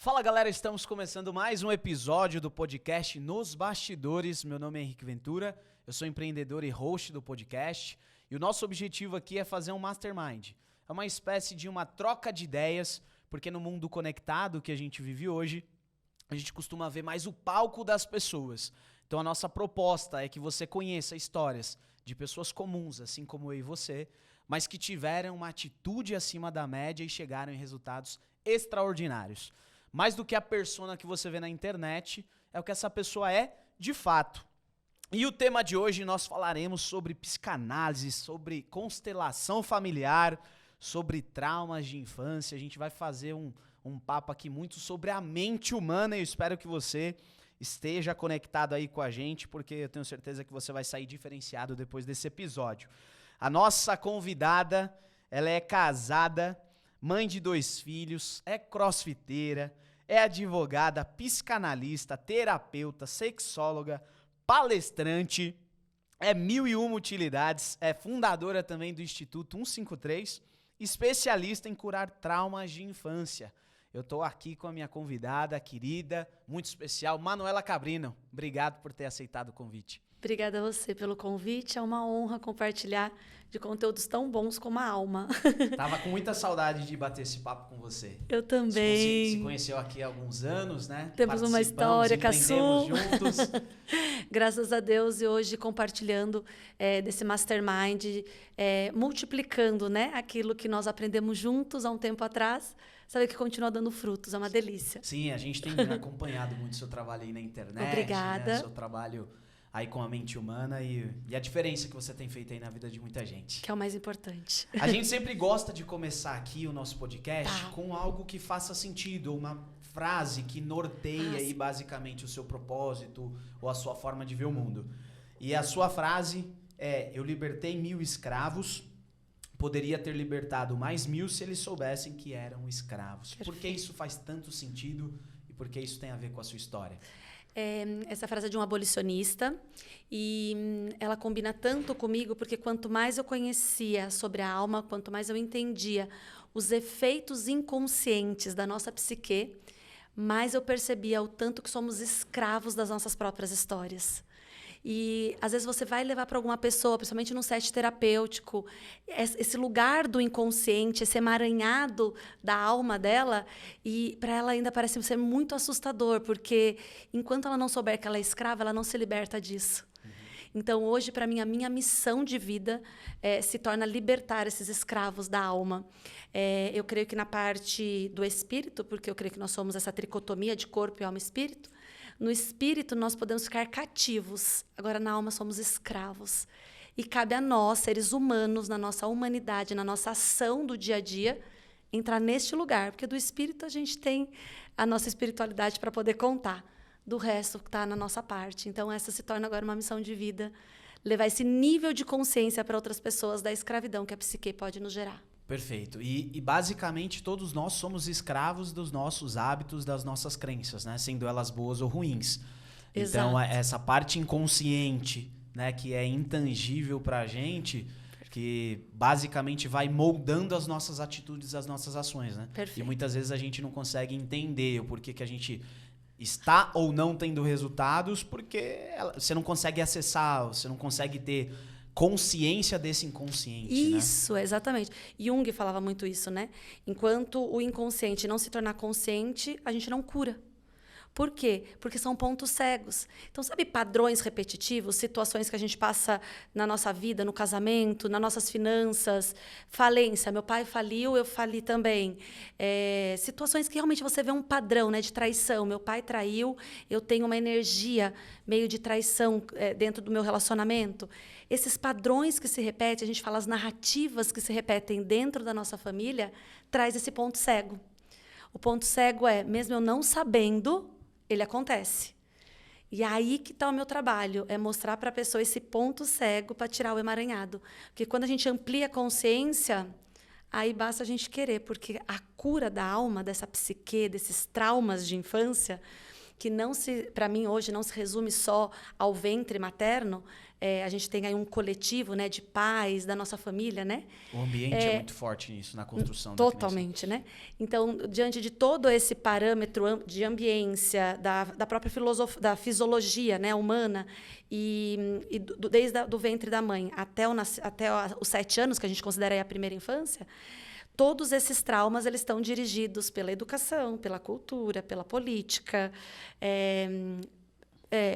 Fala galera, estamos começando mais um episódio do podcast Nos Bastidores. Meu nome é Henrique Ventura, eu sou empreendedor e host do podcast e o nosso objetivo aqui é fazer um mastermind. É uma espécie de uma troca de ideias, porque no mundo conectado que a gente vive hoje, a gente costuma ver mais o palco das pessoas. Então a nossa proposta é que você conheça histórias de pessoas comuns, assim como eu e você, mas que tiveram uma atitude acima da média e chegaram em resultados extraordinários. Mais do que a persona que você vê na internet, é o que essa pessoa é de fato. E o tema de hoje nós falaremos sobre psicanálise, sobre constelação familiar, sobre traumas de infância. A gente vai fazer um papo aqui muito sobre a mente humana e eu espero que você esteja conectado aí com a gente, porque eu tenho certeza que você vai sair diferenciado depois desse episódio. A nossa convidada, ela é casada, mãe de 2 filhos, é crossfiteira, é advogada, psicanalista, terapeuta, sexóloga, palestrante, é 1001 utilidades, é fundadora também do Instituto 153, especialista em curar traumas de infância. Eu estou aqui com a minha convidada, querida, muito especial, Manuela Cabrino. Obrigado por ter aceitado o convite. Obrigada a você pelo convite, é uma honra compartilhar de conteúdos tão bons como a alma. Tava com muita saudade de bater esse papo com você. Eu também. Se conheceu aqui há alguns anos, né? Temos uma história, empreendemos juntos. Graças a Deus, e hoje compartilhando desse mastermind, multiplicando, né, aquilo que nós aprendemos juntos há um tempo atrás, sabe que continua dando frutos, é uma delícia. Sim, a gente tem acompanhado muito o seu trabalho aí na internet. Obrigada. Né? Seu trabalho aí com a mente humana e a diferença que você tem feito aí na vida de muita gente. Que é o mais importante. A gente sempre gosta de começar aqui o nosso podcast com algo que faça sentido, uma frase que norteia aí basicamente o seu propósito ou a sua forma de ver o mundo. E a sua frase é: eu libertei 1000 escravos, poderia ter libertado mais 1000 se eles soubessem que eram escravos. Perfeito. Por que isso faz tanto sentido e por que isso tem a ver com a sua história? Essa frase é de um abolicionista e ela combina tanto comigo porque quanto mais eu conhecia sobre a alma, quanto mais eu entendia os efeitos inconscientes da nossa psique, mais eu percebia o tanto que somos escravos das nossas próprias histórias. E, às vezes, você vai levar para alguma pessoa, principalmente num set terapêutico, esse lugar do inconsciente, esse emaranhado da alma dela, e para ela ainda parece ser muito assustador, porque enquanto ela não souber que ela é escrava, ela não se liberta disso. Então, hoje, para mim, a minha missão de vida se torna libertar esses escravos da alma. Eu creio que na parte do espírito, porque eu creio que nós somos essa tricotomia de corpo e alma e espírito, no espírito, nós podemos ficar cativos. Agora, na alma, somos escravos. E cabe a nós, seres humanos, na nossa humanidade, na nossa ação do dia a dia, entrar neste lugar. Porque do espírito, a gente tem a nossa espiritualidade para poder contar. Do resto, que está na nossa parte. Então, essa se torna agora uma missão de vida. Levar esse nível de consciência para outras pessoas da escravidão que a psique pode nos gerar. Perfeito. E basicamente todos nós somos escravos dos nossos hábitos, das nossas crenças, né? Sendo elas boas ou ruins. Exato. Então, essa parte inconsciente, né, que é intangível pra gente, que basicamente vai moldando as nossas atitudes, as nossas ações, né? Perfeito. E muitas vezes a gente não consegue entender o porquê que a gente está ou não tendo resultados, porque você não consegue acessar, você não consegue ter consciência desse inconsciente, isso, né? Exatamente. Jung falava muito isso, né? Enquanto o inconsciente não se tornar consciente, a gente não cura. Por quê? Porque são pontos cegos. Então, sabe padrões repetitivos, situações que a gente passa na nossa vida, no casamento, nas nossas finanças, falência, meu pai faliu, eu fali também. Situações que realmente você vê um padrão, né, de traição. Meu pai traiu, eu tenho uma energia meio de traição dentro do meu relacionamento. Esses padrões que se repetem, a gente fala as narrativas que se repetem dentro da nossa família, traz esse ponto cego. O ponto cego é, mesmo eu não sabendo, ele acontece. E aí que está o meu trabalho, é mostrar para a pessoa esse ponto cego para tirar o emaranhado. Porque quando a gente amplia a consciência, aí basta a gente querer, porque a cura da alma, dessa psique, desses traumas de infância, que para mim hoje não se resume só ao ventre materno. A gente tem aí um coletivo, né, de pais da nossa família, né? O ambiente é muito forte nisso, na construção totalmente, né? Então, diante de todo esse parâmetro de ambiência, da própria da fisiologia, né, humana, desde do ventre da mãe até os 7 anos, que a gente considera aí a primeira infância, todos esses traumas eles estão dirigidos pela educação, pela cultura, pela política,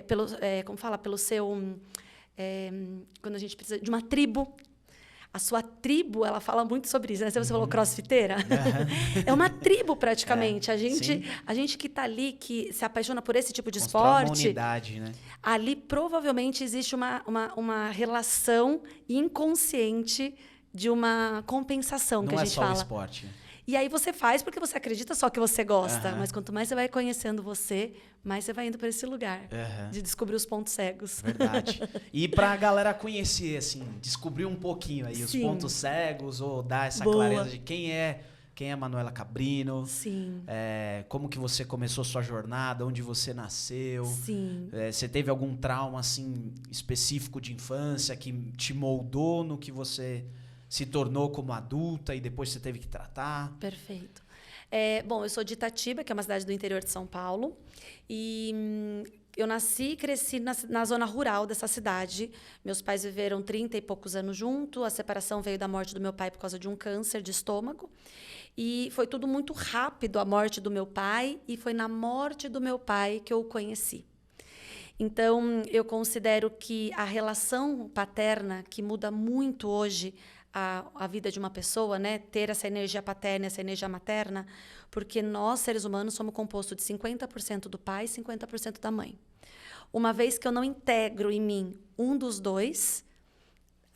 pelo seu... quando a gente precisa de uma tribo. A sua tribo, ela fala muito sobre isso, né? Você falou crossfiteira. É uma tribo, praticamente. A gente que está ali, que se apaixona por esse tipo de esporte... uma unidade, né? Ali, provavelmente, existe uma relação inconsciente de uma compensação, que a gente fala. Não é só o esporte. E aí você faz porque você acredita só que você gosta. Mas quanto mais você vai conhecendo você, mais você vai indo para esse lugar de descobrir os pontos cegos. Verdade. E para a galera conhecer, assim, descobrir um pouquinho aí os pontos cegos, ou dar essa clareza de quem é Manuela Cabrino. Sim. Como que você começou sua jornada, onde você nasceu. Sim. Você teve algum trauma, assim, específico de infância que te moldou no que você se tornou como adulta e depois você teve que tratar? Perfeito. Bom, eu sou de Itatiba, que é uma cidade do interior de São Paulo. E eu nasci e cresci na zona rural dessa cidade. Meus pais viveram 30 e poucos anos juntos. A separação veio da morte do meu pai por causa de um câncer de estômago. E foi tudo muito rápido, a morte do meu pai. E foi na morte do meu pai que eu o conheci. Então, eu considero que a relação paterna, que muda muito hoje a vida de uma pessoa, né? Ter essa energia paterna, essa energia materna, porque nós, seres humanos, somos compostos de 50% do pai e 50% da mãe. Uma vez que eu não integro em mim um dos dois,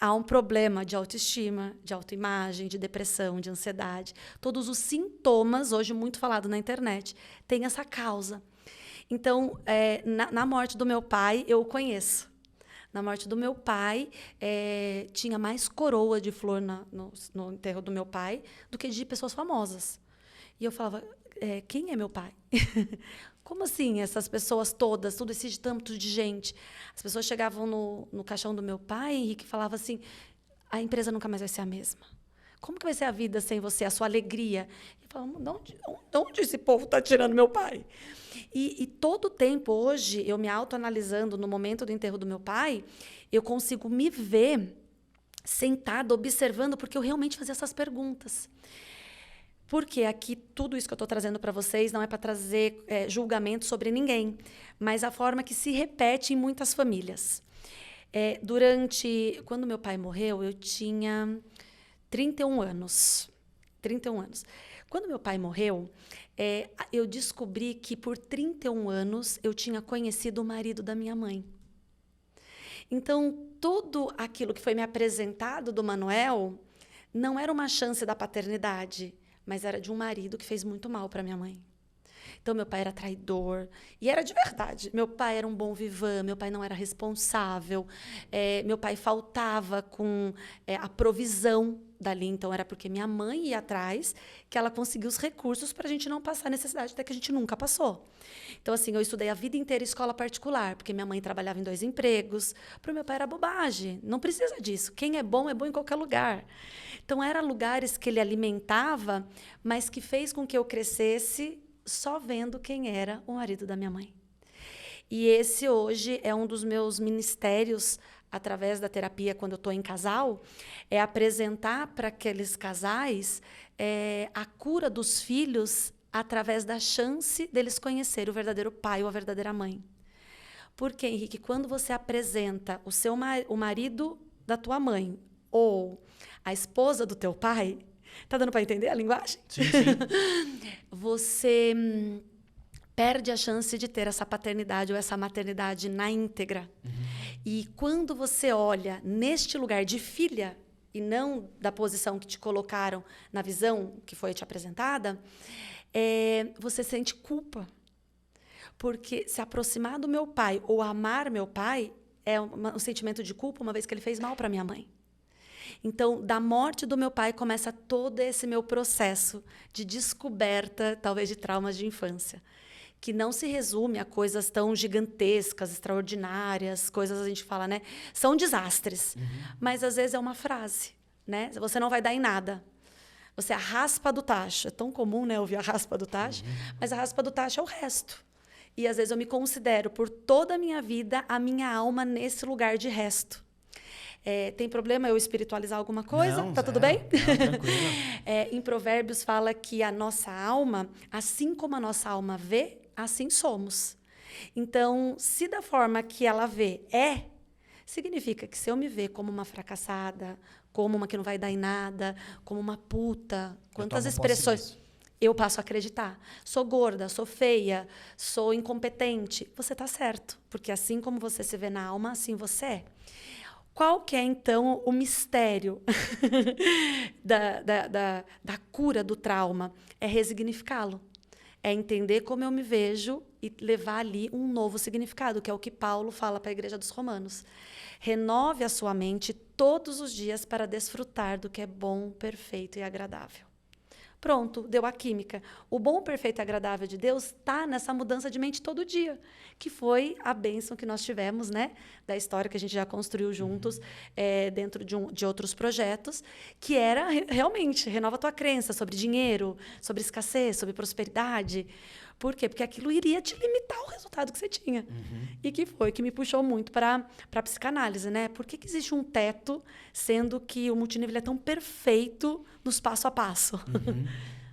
há um problema de autoestima, de autoimagem, de depressão, de ansiedade. Todos os sintomas, hoje muito falado na internet, têm essa causa. Então, na morte do meu pai, eu o conheço. Na morte do meu pai, tinha mais coroa de flor no enterro do meu pai do que de pessoas famosas. E eu falava, quem é meu pai? Como assim essas pessoas todas, todo esse tanto de gente? As pessoas chegavam no caixão do meu pai, Henrique, e falavam assim, a empresa nunca mais vai ser a mesma. Como que vai ser a vida sem você, a sua alegria? Eu falava, de onde esse povo está tirando meu pai? E todo o tempo, hoje, eu me autoanalisando no momento do enterro do meu pai, eu consigo me ver sentada, observando, porque eu realmente fazia essas perguntas. Porque aqui, tudo isso que eu estou trazendo para vocês não é para trazer julgamento sobre ninguém, mas a forma que se repete em muitas famílias. Quando meu pai morreu, eu tinha 31 anos. 31 anos. Quando meu pai morreu, eu descobri que por 31 anos eu tinha conhecido o marido da minha mãe. Então, tudo aquilo que foi me apresentado do Manuel não era uma chance da paternidade, mas era de um marido que fez muito mal para minha mãe. Então, meu pai era traidor. E era de verdade. Meu pai era um bom vivant, meu pai não era responsável. Meu pai faltava com a provisão dali. Então, era porque minha mãe ia atrás que ela conseguiu os recursos para a gente não passar necessidade, até que a gente nunca passou. Então, assim, eu estudei a vida inteira em escola particular, porque minha mãe trabalhava em 2 empregos. Para o meu pai era bobagem. Não precisa disso. Quem é bom em qualquer lugar. Então, eram lugares que ele alimentava, mas que fez com que eu crescesse só vendo quem era o marido da minha mãe. E esse hoje é um dos meus ministérios, através da terapia, quando eu estou em casal, é apresentar para aqueles casais a cura dos filhos através da chance deles conhecer o verdadeiro pai ou a verdadeira mãe. Porque, Henrique, quando você apresenta o marido da tua mãe ou a esposa do teu pai, tá dando para entender a linguagem? Sim, sim. Você perde a chance de ter essa paternidade ou essa maternidade na íntegra. Uhum. E quando você olha neste lugar de filha, e não da posição que te colocaram na visão que foi te apresentada, você sente culpa. Porque se aproximar do meu pai ou amar meu pai é um sentimento de culpa, uma vez que ele fez mal para minha mãe. Então, da morte do meu pai, começa todo esse meu processo de descoberta, talvez de traumas de infância. que não se resume a coisas tão gigantescas, extraordinárias, coisas a gente fala, né? São desastres. Mas às vezes é uma frase, né? Você não vai dar em nada. Você é a raspa do tacho. É tão comum, né, ouvir a raspa do tacho, mas a raspa do tacho é o resto. E às vezes eu me considero por toda a minha vida a minha alma nesse lugar de resto. Tem problema eu espiritualizar alguma coisa? Não, tá tudo zero. bem? Não, tranquilo. Em Provérbios fala que a nossa alma, assim como a nossa alma vê, assim somos. Então, se da forma que ela vê significa que se eu me ver como uma fracassada, como uma que não vai dar em nada, como uma puta, quantas expressões eu passo a acreditar. Sou gorda, sou feia, sou incompetente. Você está certo, porque assim como você se vê na alma, assim você é. Qual que é, então, o mistério da cura do trauma? É resignificá-lo. É entender como eu me vejo e levar ali um novo significado, que é o que Paulo fala para a Igreja dos Romanos. Renove a sua mente todos os dias para desfrutar do que é bom, perfeito e agradável. Pronto, deu a química. O bom, perfeito e agradável de Deus está nessa mudança de mente todo dia, que foi a bênção que nós tivemos, né, da história que a gente já construiu juntos, dentro de outros projetos, que era realmente, renova a tua crença sobre dinheiro, sobre escassez, sobre prosperidade. Por quê? Porque aquilo iria te limitar o resultado que você tinha. E que foi que me puxou muito para a psicanálise, né? Por que existe um teto, sendo que o multinível é tão perfeito nos passo a passo?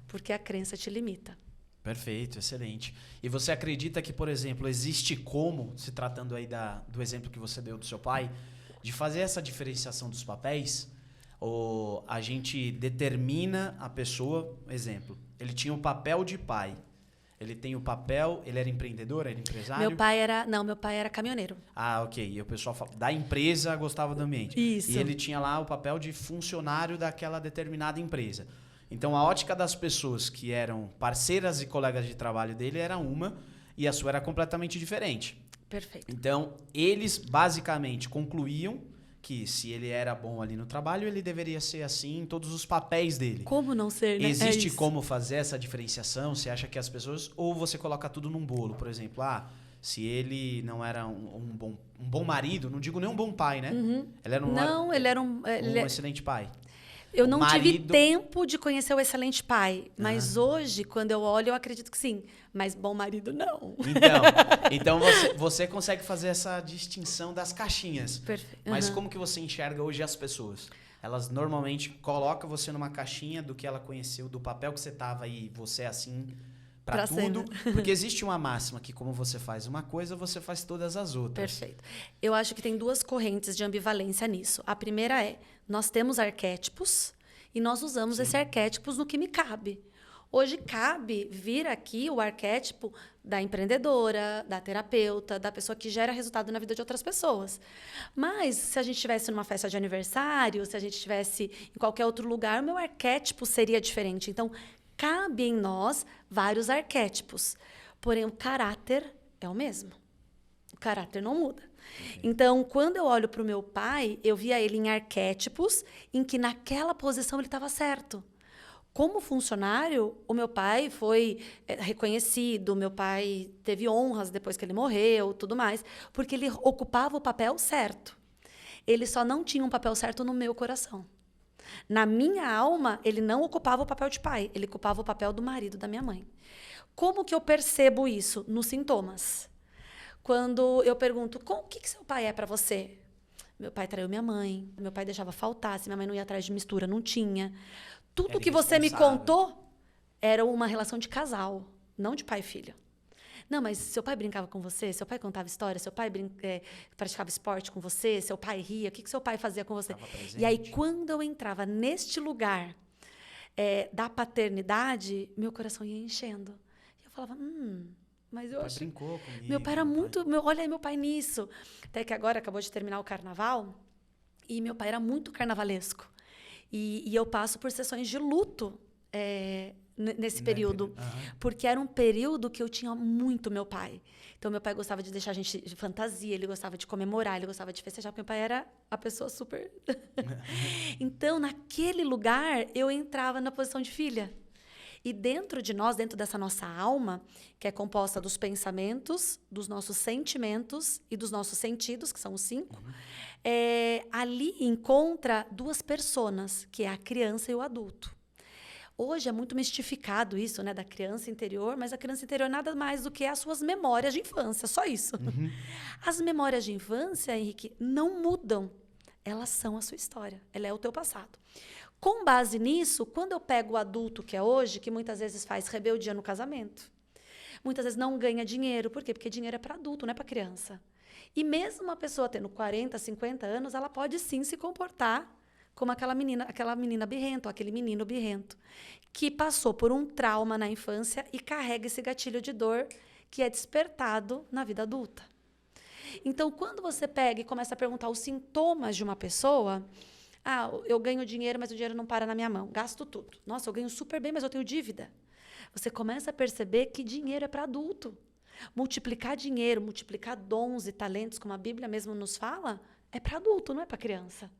Porque a crença te limita. Perfeito, excelente. E você acredita que, por exemplo, existe como, se tratando aí do exemplo que você deu do seu pai, de fazer essa diferenciação dos papéis? Ou a gente determina a pessoa, exemplo, ele tinha o papel de pai. Ele tem o papel, ele era empreendedor, era empresário? Meu pai era caminhoneiro. Ah, ok. E o pessoal da empresa gostava do ambiente. Isso. E ele tinha lá o papel de funcionário daquela determinada empresa. Então, a ótica das pessoas que eram parceiras e colegas de trabalho dele era uma e a sua era completamente diferente. Perfeito. Então, eles basicamente concluíam que se ele era bom ali no trabalho, ele deveria ser assim em todos os papéis dele. Como não ser, né? Existe como fazer essa diferenciação? Você acha que as pessoas... Ou você coloca tudo num bolo, por exemplo. Se ele não era um bom marido, não digo nem um bom pai, né? Ele era ele era um excelente pai. Eu não tive tempo de conhecer o excelente pai, mas hoje, quando eu olho, eu acredito que sim. Mas bom marido, não. Então você consegue fazer essa distinção das caixinhas. Perfeito. Mas como que você enxerga hoje as pessoas? Elas normalmente colocam você numa caixinha do que ela conheceu, do papel que você estava e você é assim para tudo. Porque existe uma máxima que como você faz uma coisa, você faz todas as outras. Perfeito. Eu acho que tem duas correntes de ambivalência nisso. A primeira é, nós temos arquétipos e nós usamos esses arquétipos no que me cabe. Hoje cabe vir aqui o arquétipo da empreendedora, da terapeuta, da pessoa que gera resultado na vida de outras pessoas. Mas se a gente estivesse numa festa de aniversário, se a gente estivesse em qualquer outro lugar, o meu arquétipo seria diferente. Então, cabe em nós vários arquétipos. Porém, o caráter é o mesmo. O caráter não muda. Então, quando eu olho para o meu pai, eu via ele em arquétipos em que naquela posição ele estava certo. Como funcionário, o meu pai foi reconhecido, meu pai teve honras depois que ele morreu, tudo mais, porque ele ocupava o papel certo. Ele só não tinha um papel certo no meu coração. Na minha alma, ele não ocupava o papel de pai, ele ocupava o papel do marido da minha mãe. Como que eu percebo isso? Nos sintomas. Quando eu pergunto, o que seu pai é para você? Meu pai traiu minha mãe, meu pai deixava faltar, se minha mãe não ia atrás de mistura, não tinha. Tudo que você me contou era uma relação de casal, não de pai e filha. Não, mas seu pai brincava com você? Seu pai contava história? Seu pai praticava esporte com você? Seu pai ria? O que seu pai fazia com você? E aí, quando eu entrava neste lugar da paternidade, meu coração ia enchendo. E eu falava, mas eu acho... brincou comigo. Meu pai era muito... olha aí meu pai nisso. Até que agora acabou de terminar o carnaval e meu pai era muito carnavalesco. E eu passo por sessões de luto nesse período. Porque era um período que eu tinha muito meu pai. Então, meu pai gostava de deixar a gente de fantasia, ele gostava de comemorar, ele gostava de festejar, porque meu pai era a pessoa super... Então, naquele lugar, eu entrava na posição de filha. E dentro de nós, dentro dessa nossa alma, que é composta dos pensamentos, dos nossos sentimentos e dos nossos sentidos, que são os 5, ali encontra 2 personas, que é a criança e o adulto. Hoje é muito mistificado isso, né, da criança interior, mas a criança interior nada mais do que as suas memórias de infância, só isso. As memórias de infância, Henrique, não mudam. Elas são a sua história, ela é o teu passado. Com base nisso, quando eu pego o adulto que é hoje, que muitas vezes faz rebeldia no casamento, muitas vezes não ganha dinheiro. Por quê? Porque dinheiro é para adulto, não é para criança. E mesmo uma pessoa tendo 40, 50 anos, ela pode sim se comportar como aquela menina birrenta, ou aquele menino birrento, que passou por um trauma na infância e carrega esse gatilho de dor que é despertado na vida adulta. Então, quando você pega e começa a perguntar os sintomas de uma pessoa, eu ganho dinheiro, mas o dinheiro não para na minha mão, gasto tudo. Nossa, eu ganho super bem, mas eu tenho dívida. Você começa a perceber que dinheiro é para adulto. Multiplicar dinheiro, multiplicar dons e talentos, como a Bíblia mesmo nos fala, é para adulto, não é para criança.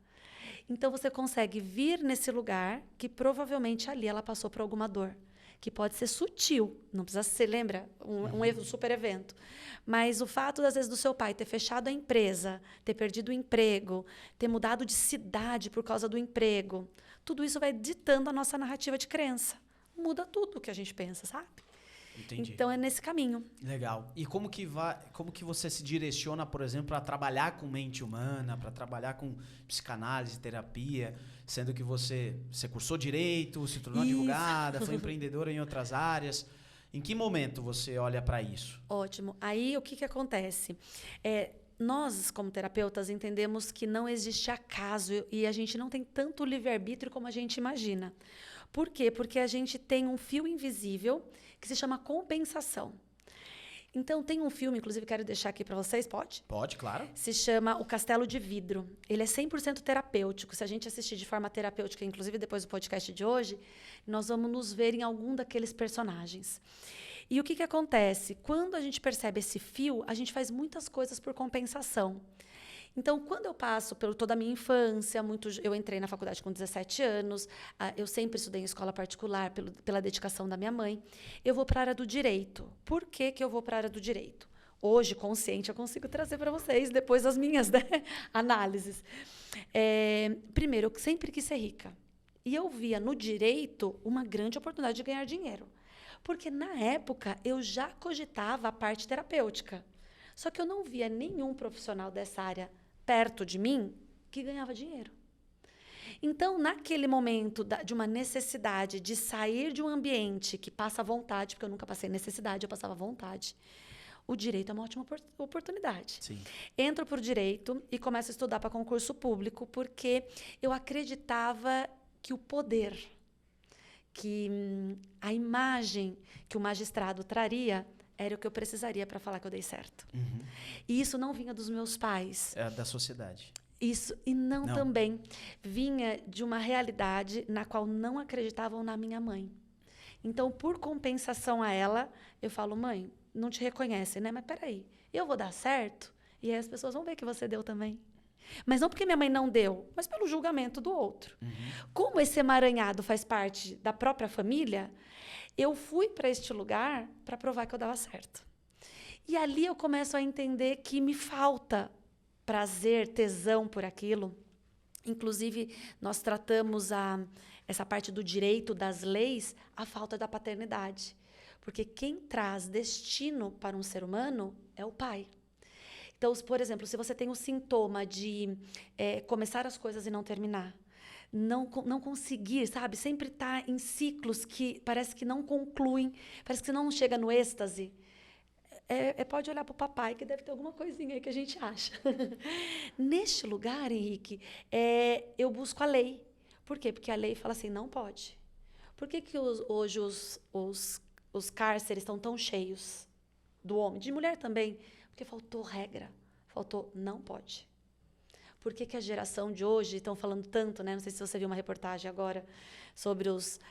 Então, você consegue vir nesse lugar que provavelmente ali ela passou por alguma dor, que pode ser sutil, não precisa ser, lembra, um super evento. Mas o fato, às vezes, do seu pai ter fechado a empresa, ter perdido o emprego, ter mudado de cidade por causa do emprego, tudo isso vai ditando a nossa narrativa de crença. Muda tudo o que a gente pensa, sabe? Entendi. Então, é nesse caminho. Legal. E como que você se direciona, por exemplo, para trabalhar com mente humana, para trabalhar com psicanálise, terapia, sendo que você cursou direito, se tornou advogada, foi empreendedora em outras áreas. Em que momento você olha para isso? Ótimo. Aí, o que acontece? Nós, como terapeutas, entendemos que não existe acaso e a gente não tem tanto livre-arbítrio como a gente imagina. Por quê? Porque a gente tem um fio invisível que se chama compensação. Então, tem um filme, inclusive quero deixar aqui para vocês, pode? Pode, claro. Se chama O Castelo de Vidro. Ele é 100% terapêutico. Se a gente assistir de forma terapêutica, inclusive depois do podcast de hoje, nós vamos nos ver em algum daqueles personagens. E o que acontece? Quando a gente percebe esse fio, a gente faz muitas coisas por compensação. Então, quando eu passo por toda a minha infância, eu entrei na faculdade com 17 anos, eu sempre estudei em escola particular pela dedicação da minha mãe, eu vou para a área do direito. Por que eu vou para a área do direito? Hoje, consciente, eu consigo trazer para vocês, depois das minhas análises. Primeiro, eu sempre quis ser rica. E eu via no direito uma grande oportunidade de ganhar dinheiro. Porque, na época, eu já cogitava a parte terapêutica. Só que eu não via nenhum profissional dessa área perto de mim que ganhava dinheiro. Então, naquele momento de uma necessidade de sair de um ambiente que passa vontade, porque eu nunca passei necessidade, eu passava vontade, o direito é uma ótima oportunidade. Sim. Entro por direito e começo a estudar para concurso público, porque eu acreditava que o poder, que a imagem que o magistrado traria era o que eu precisaria para falar que eu dei certo. E isso não vinha dos meus pais. É da sociedade. Isso, e não também. Vinha de uma realidade na qual não acreditavam na minha mãe. Então, por compensação a ela, eu falo, mãe, não te reconhece, né? Mas peraí, eu vou dar certo? E aí as pessoas vão ver que você deu também. Mas não porque minha mãe não deu, mas pelo julgamento do outro. Como esse emaranhado faz parte da própria família, eu fui para este lugar para provar que eu dava certo. E ali eu começo a entender que me falta prazer, tesão por aquilo. Inclusive, nós tratamos essa parte do direito, das leis, a falta da paternidade. Porque quem traz destino para um ser humano é o pai. Então, por exemplo, se você tem o sintoma de começar as coisas e não terminar, não conseguir, sabe? Sempre estar em ciclos que parece que não concluem, parece que você não chega no êxtase. Pode olhar para o papai, que deve ter alguma coisinha aí que a gente acha. Neste lugar, Henrique, eu busco a lei. Por quê? Porque a lei fala assim, não pode. Por que hoje os cárceres estão tão cheios do homem? De mulher também. Porque faltou regra. Faltou, não pode. Por que a geração de hoje, estão falando tanto, né? Não sei se você viu uma reportagem agora sobre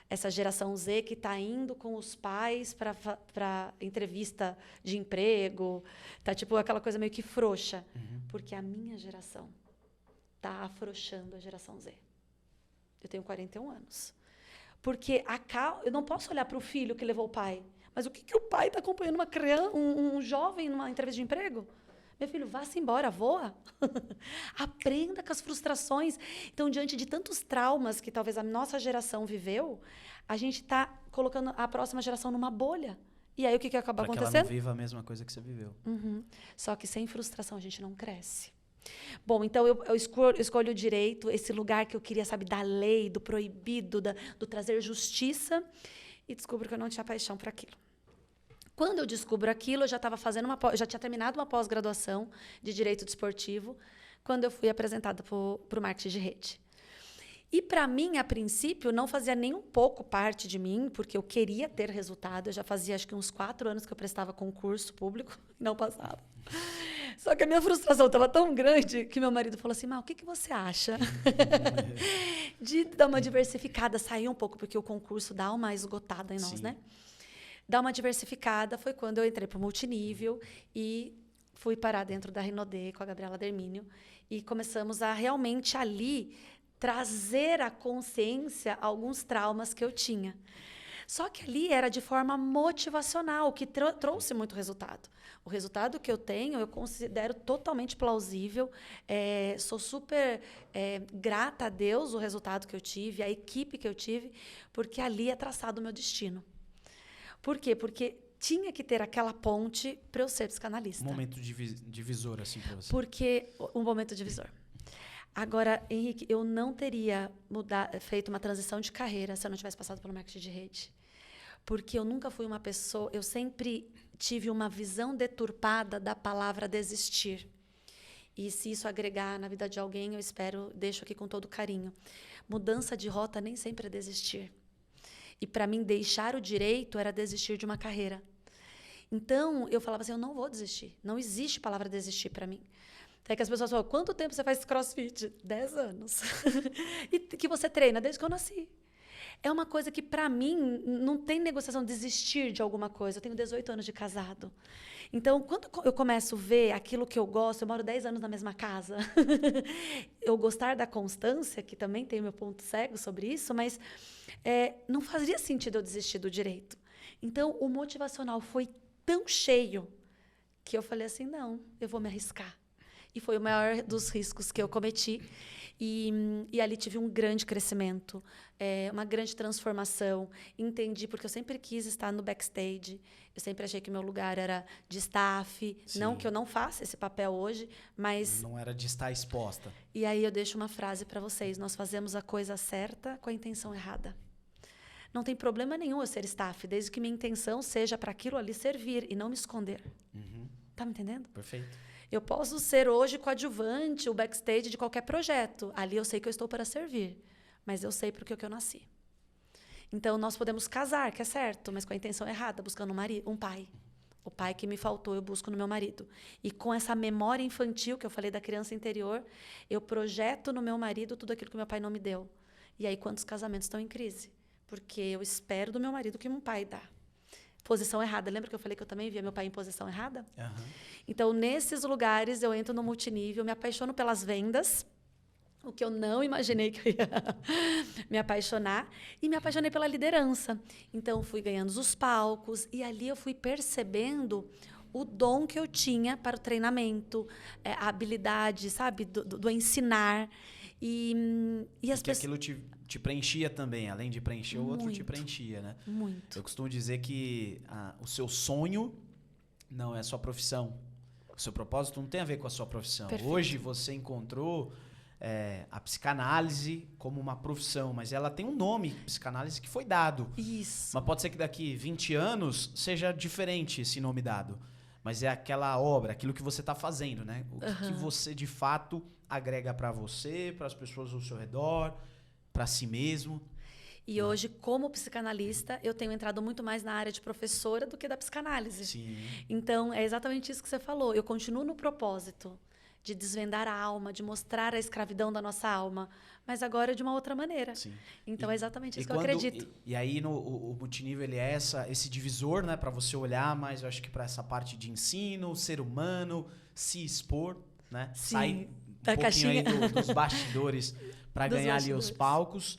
essa geração Z que está indo com os pais para entrevista de emprego. Tá tipo aquela coisa meio que frouxa. Porque a minha geração está afrouxando a geração Z. Eu tenho 41 anos. Porque eu não posso olhar para o filho que levou o pai. Mas o que o pai está acompanhando uma criança, um jovem numa entrevista de emprego? Meu filho, vá-se embora, voa. Aprenda com as frustrações. Então, diante de tantos traumas que talvez a nossa geração viveu, a gente está colocando a próxima geração numa bolha. E aí, o que acaba acontecendo? Para que ela não viva a mesma coisa que você viveu. Só que sem frustração a gente não cresce. Bom, então eu escolho o direito, esse lugar que eu queria, sabe, da lei, do proibido, do trazer justiça, e descubro que eu não tinha paixão por aquilo. Quando eu descubro aquilo, eu já estava já tinha terminado uma pós-graduação de Direito Desportivo, quando eu fui apresentada para o marketing de rede. E, para mim, a princípio, não fazia nem um pouco parte de mim, porque eu queria ter resultado. Eu já fazia, acho que, uns 4 anos que eu prestava concurso público e não passava. Só que a minha frustração estava tão grande que meu marido falou assim, o que você acha de dar uma diversificada, sair um pouco, porque o concurso dá uma esgotada em nós, né? Dar uma diversificada foi quando eu entrei para o multinível e fui parar dentro da Rinodê com a Gabriela Dermínio e começamos a realmente ali trazer à consciência alguns traumas que eu tinha. Só que ali era de forma motivacional, que trouxe muito resultado. O resultado que eu tenho, eu considero totalmente plausível. Sou super grata a Deus o resultado que eu tive, a equipe que eu tive, porque ali é traçado o meu destino. Por quê? Porque tinha que ter aquela ponte para eu ser psicanalista. Um momento divisor, assim, para você. Porque um momento divisor. Agora, Henrique, eu não teria feito uma transição de carreira se eu não tivesse passado pelo marketing de rede. Porque eu nunca fui uma pessoa... Eu sempre tive uma visão deturpada da palavra desistir. E se isso agregar na vida de alguém, deixo aqui com todo carinho. Mudança de rota nem sempre é desistir. E, para mim, deixar o direito era desistir de uma carreira. Então, eu falava assim, eu não vou desistir. Não existe palavra desistir para mim. Até que as pessoas falam, quanto tempo você faz crossfit? 10 anos. E que você treina? Desde que eu nasci. É uma coisa que, para mim, não tem negociação de desistir de alguma coisa. Eu tenho 18 anos de casado. Então, quando eu começo a ver aquilo que eu gosto, eu moro 10 anos na mesma casa. Eu gostar da constância, que também tem meu ponto cego sobre isso, mas não fazia sentido eu desistir do direito. Então, o motivacional foi tão cheio que eu falei assim, não, eu vou me arriscar. E foi o maior dos riscos que eu cometi. E ali tive um grande crescimento, uma grande transformação. Entendi, porque eu sempre quis estar no backstage. Eu sempre achei que o meu lugar era de staff. Sim. Não que eu não faça esse papel hoje, mas... Não era de estar exposta. E aí eu deixo uma frase para vocês. Nós fazemos a coisa certa com a intenção errada. Não tem problema nenhum eu ser staff, desde que minha intenção seja para aquilo ali servir e não me esconder. Tá me entendendo? Perfeito. Eu posso ser hoje coadjuvante, o backstage de qualquer projeto. Ali eu sei que eu estou para servir, mas eu sei para o que eu nasci. Então, nós podemos casar, que é certo, mas com a intenção errada, buscando um pai. O pai que me faltou, eu busco no meu marido. E com essa memória infantil que eu falei da criança interior, eu projeto no meu marido tudo aquilo que meu pai não me deu. E aí, quantos casamentos estão em crise? Porque eu espero do meu marido que um pai dá. Posição errada. Lembra que eu falei que eu também via meu pai em posição errada? Então, nesses lugares, eu entro no multinível, me apaixono pelas vendas, o que eu não imaginei que eu ia me apaixonar, e me apaixonei pela liderança. Então, fui ganhando os palcos, e ali eu fui percebendo o dom que eu tinha para o treinamento, a habilidade, sabe, do ensinar. E as pessoas... aquilo te preenchia também, além de preencher, o outro te preenchia, né? Muito. Eu costumo dizer que o seu sonho não é a sua profissão. O seu propósito não tem a ver com a sua profissão. Perfeito. Hoje você encontrou a psicanálise como uma profissão, mas ela tem um nome, psicanálise, que foi dado. Isso. Mas pode ser que daqui 20 anos seja diferente esse nome dado. Mas é aquela obra, aquilo que você está fazendo, né? O que você, de fato, agrega para você, para as pessoas ao seu redor, para si mesmo. E hoje, como psicanalista, eu tenho entrado muito mais na área de professora do que da psicanálise. Sim. Então, é exatamente isso que você falou. Eu continuo no propósito de desvendar a alma, de mostrar a escravidão da nossa alma, mas agora de uma outra maneira. Sim. Então, é exatamente isso que eu acredito. E aí, o multinível, ele é esse divisor, né, para você olhar mais, eu acho que para essa parte de ensino, ser humano, se expor, né? Sim. Sair um pouquinho aí dos bastidores para ganhar ali os palcos.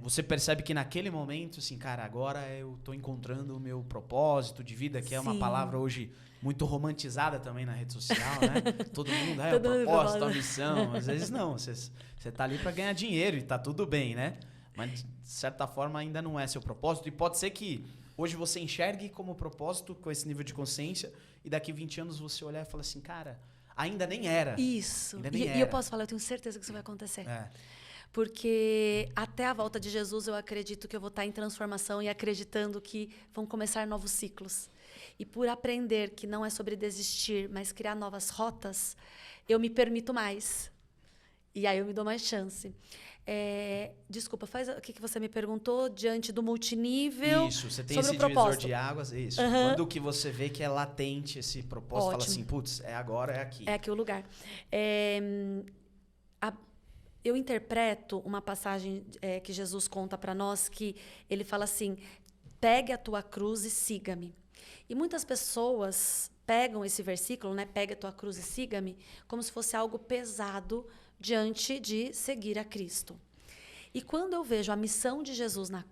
você percebe que naquele momento, assim, cara, agora eu tô encontrando o meu propósito de vida, que é uma Sim. palavra hoje muito romantizada também na rede social, né? Todo mundo, o Todo mundo propósito, fala. a missão. Às vezes não, você tá ali para ganhar dinheiro e tá tudo bem, né? Mas, de certa forma, ainda não é seu propósito. E pode ser que hoje você enxergue como propósito com esse nível de consciência e daqui 20 anos você olhar e falar assim, cara, ainda nem era. Isso. Ainda nem E era. eu posso falar, eu tenho certeza que isso vai acontecer. Porque até a volta de Jesus, eu acredito que eu vou estar em transformação e acreditando que vão começar novos ciclos. E por aprender que não é sobre desistir, mas criar novas rotas, eu me permito mais. E aí eu me dou mais chance. Desculpa, faz o que você me perguntou diante do multinível. Isso, você tem sobre esse o propósito. divisor de águas, isso. Uhum. Quando que você vê que é latente esse propósito, fala assim, putz, é agora, é aqui. É aqui o lugar. Eu interpreto uma passagem que Jesus conta para nós, que ele fala assim, pegue a tua cruz e siga-me. E muitas pessoas pegam esse versículo, né, pegue a tua cruz e siga-me, como se fosse algo pesado diante de seguir a Cristo. E quando eu vejo a missão de Jesus na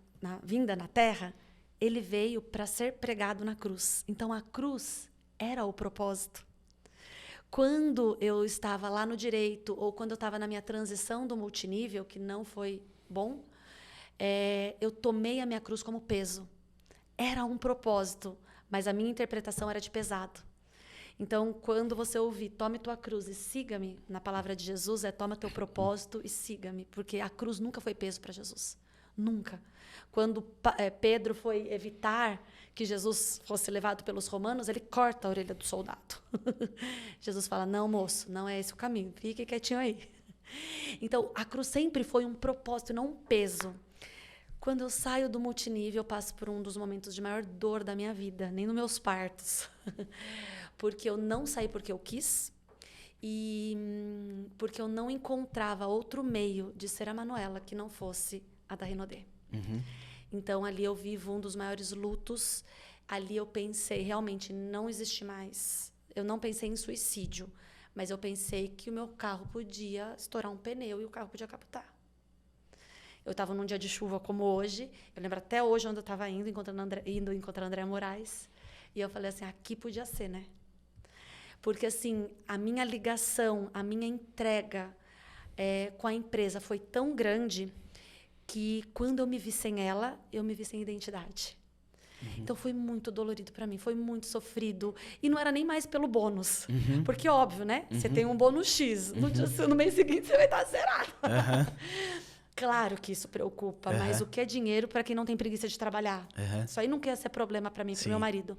vinda na Terra, ele veio para ser pregado na cruz. Então, a cruz era o propósito. Quando eu estava lá no direito, ou quando eu estava na minha transição do multinível, que não foi bom, eu tomei a minha cruz como peso. Era um propósito, mas a minha interpretação era de pesado. Então, quando você ouvir, tome tua cruz e siga-me, na palavra de Jesus, toma teu propósito e siga-me, porque a cruz nunca foi peso para Jesus. Nunca. Quando Pedro foi evitar que Jesus fosse levado pelos romanos, ele corta a orelha do soldado. Jesus fala, não, moço, não é esse o caminho, fique quietinho aí. Então, a cruz sempre foi um propósito, não um peso. Quando eu saio do multinível, eu passo por um dos momentos de maior dor da minha vida, nem nos meus partos. Porque eu não saí porque eu quis e porque eu não encontrava outro meio de ser a Manuela que não fosse a da Renaudet. Uhum. Então, ali eu vivo um dos maiores lutos. Ali eu pensei, realmente, não existe mais. Eu não pensei em suicídio, mas eu pensei que o meu carro podia estourar um pneu e o carro podia capotar. Eu estava num dia de chuva como hoje. Eu lembro até hoje onde eu estava indo encontrar André Moraes. E eu falei assim, aqui podia ser, né? Porque, assim, a minha ligação, a minha entrega com a empresa foi tão grande que, quando eu me vi sem ela, eu me vi sem identidade. Uhum. Então, foi muito dolorido para mim, foi muito sofrido. E não era nem mais pelo bônus. Uhum. Porque, óbvio, né? Uhum. Você tem um bônus X. No mês seguinte, você vai estar zerado. Uhum. Claro que isso preocupa, mas o que é dinheiro para quem não tem preguiça de trabalhar? Isso aí não quer ser problema para mim, para o meu marido.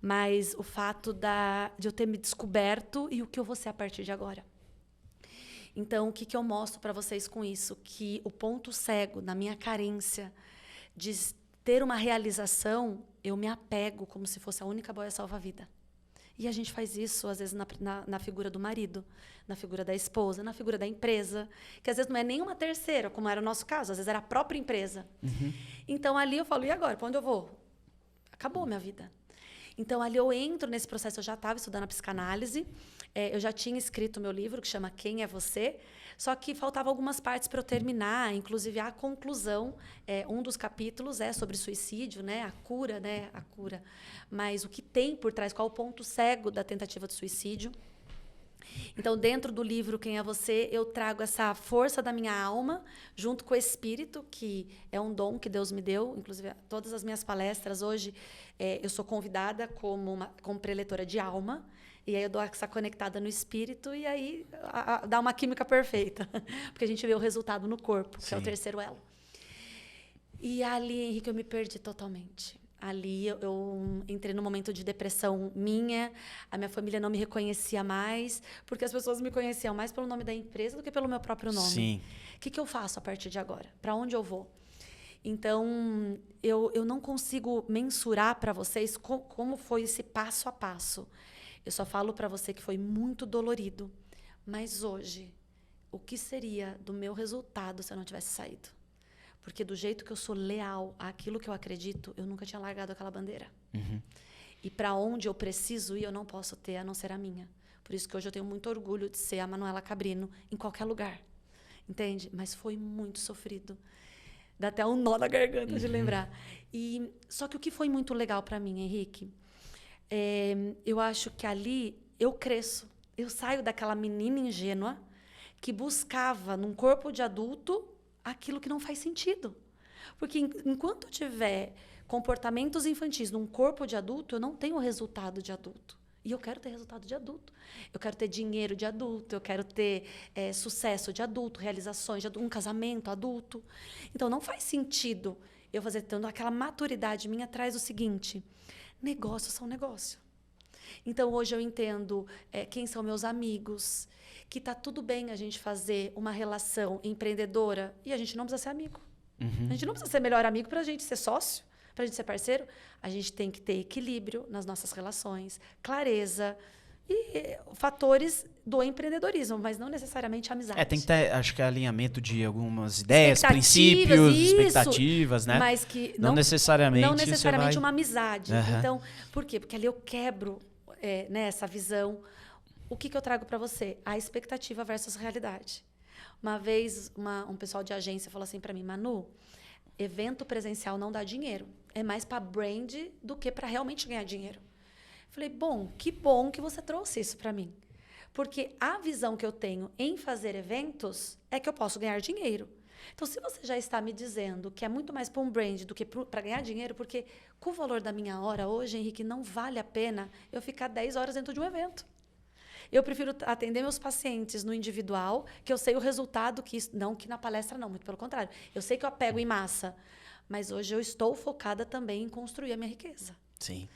Mas o fato de eu ter me descoberto e o que eu vou ser a partir de agora. Então, o que eu mostro para vocês com isso? Que o ponto cego na minha carência de ter uma realização, eu me apego como se fosse a única boia salva-vida. E a gente faz isso, às vezes, na figura do marido, na figura da esposa, na figura da empresa, que às vezes não é nem uma terceira, como era o nosso caso, às vezes era a própria empresa. Uhum. Então, ali eu falo, e agora? Para onde eu vou? Acabou a minha vida. Então, ali eu entro nesse processo, eu já estava estudando a psicanálise, eu já tinha escrito o meu livro, que chama Quem é Você? Só que faltavam algumas partes para eu terminar, inclusive a conclusão, um dos capítulos é sobre suicídio, né? A cura, né? A cura. Mas o que tem por trás, qual o ponto cego da tentativa de suicídio? Então, dentro do livro Quem é Você, eu trago essa força da minha alma, junto com o espírito, que é um dom que Deus me deu. Inclusive, todas as minhas palestras hoje, eu sou convidada como preletora de alma. E aí eu dou essa conectada no espírito e aí dá uma química perfeita. Porque a gente vê o resultado no corpo, que é o terceiro elo. E ali, Henrique, eu me perdi totalmente. Ali eu entrei num momento de depressão minha, a minha família não me reconhecia mais, porque as pessoas me conheciam mais pelo nome da empresa do que pelo meu próprio nome. Sim. O que eu faço a partir de agora? Para onde eu vou? Então, eu não consigo mensurar para vocês como foi esse passo a passo. Eu só falo para você que foi muito dolorido. Mas hoje, o que seria do meu resultado se eu não tivesse saído? Porque do jeito que eu sou leal àquilo que eu acredito, eu nunca tinha largado aquela bandeira. Uhum. E para onde eu preciso ir, eu não posso ter, a não ser a minha. Por isso que hoje eu tenho muito orgulho de ser a Manuela Cabrino em qualquer lugar. Entende? Mas foi muito sofrido. Dá até um nó na garganta de lembrar. Só que o que foi muito legal para mim, Henrique, eu acho que ali eu cresço. Eu saio daquela menina ingênua que buscava num corpo de adulto aquilo que não faz sentido. Porque enquanto eu tiver comportamentos infantis num corpo de adulto, eu não tenho resultado de adulto. E eu quero ter resultado de adulto. Eu quero ter dinheiro de adulto, eu quero ter sucesso de adulto, realizações de adulto, um casamento adulto. Então, não faz sentido eu fazer tendo aquela maturidade minha traz o seguinte: negócios são negócio. Então, hoje eu entendo quem são meus amigos, que está tudo bem a gente fazer uma relação empreendedora e a gente não precisa ser amigo. A gente não precisa ser melhor amigo para a gente ser sócio, para a gente ser parceiro. A gente tem que ter equilíbrio nas nossas relações, clareza e fatores do empreendedorismo, mas não necessariamente amizade. Tem que ter, acho que alinhamento de algumas ideias, princípios, expectativas, né? Mas que não necessariamente uma amizade. Então, por quê? Porque ali eu quebro essa visão. O que eu trago para você? A expectativa versus realidade. Uma vez, um pessoal de agência falou assim para mim: Manu, evento presencial não dá dinheiro. É mais para brand do que para realmente ganhar dinheiro. Falei, que bom que você trouxe isso para mim. Porque a visão que eu tenho em fazer eventos é que eu posso ganhar dinheiro. Então, se você já está me dizendo que é muito mais para um brand do que para ganhar dinheiro, porque com o valor da minha hora hoje, Henrique, não vale a pena eu ficar 10 horas dentro de um evento. Eu prefiro atender meus pacientes no individual, que eu sei o resultado, não que na palestra não, muito pelo contrário. Eu sei que eu apego em massa, mas hoje eu estou focada também em construir a minha riqueza. Sim.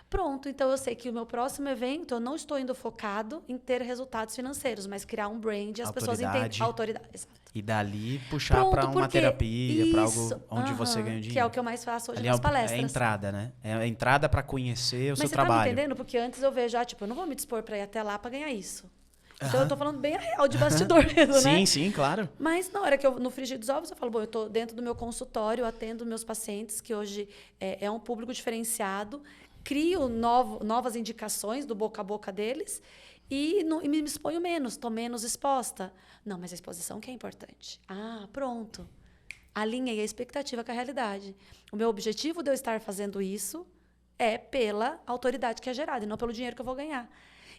Pronto, então eu sei que o meu próximo evento, eu não estou indo focado em ter resultados financeiros, mas criar um brand e as pessoas entendem autoridade. Exato. E dali puxar para uma terapia, para algo onde você ganha dinheiro. Que é o que eu mais faço hoje nas palestras. É a entrada, né? É a entrada para conhecer o seu trabalho. Mas você tá me entendendo? Porque antes eu vejo, eu não vou me dispor para ir até lá para ganhar isso. Então eu tô falando bem a real de bastidor mesmo, né? Sim, sim, claro. Mas na hora que no frigir dos ovos, eu falo, eu tô dentro do meu consultório, atendo meus pacientes, que hoje é um público diferenciado, crio novas indicações do boca a boca deles e me exponho menos, estou menos exposta. Não, mas a exposição que é importante. Pronto. Alinhei a expectativa com a realidade. O meu objetivo de eu estar fazendo isso é pela autoridade que é gerada e não pelo dinheiro que eu vou ganhar.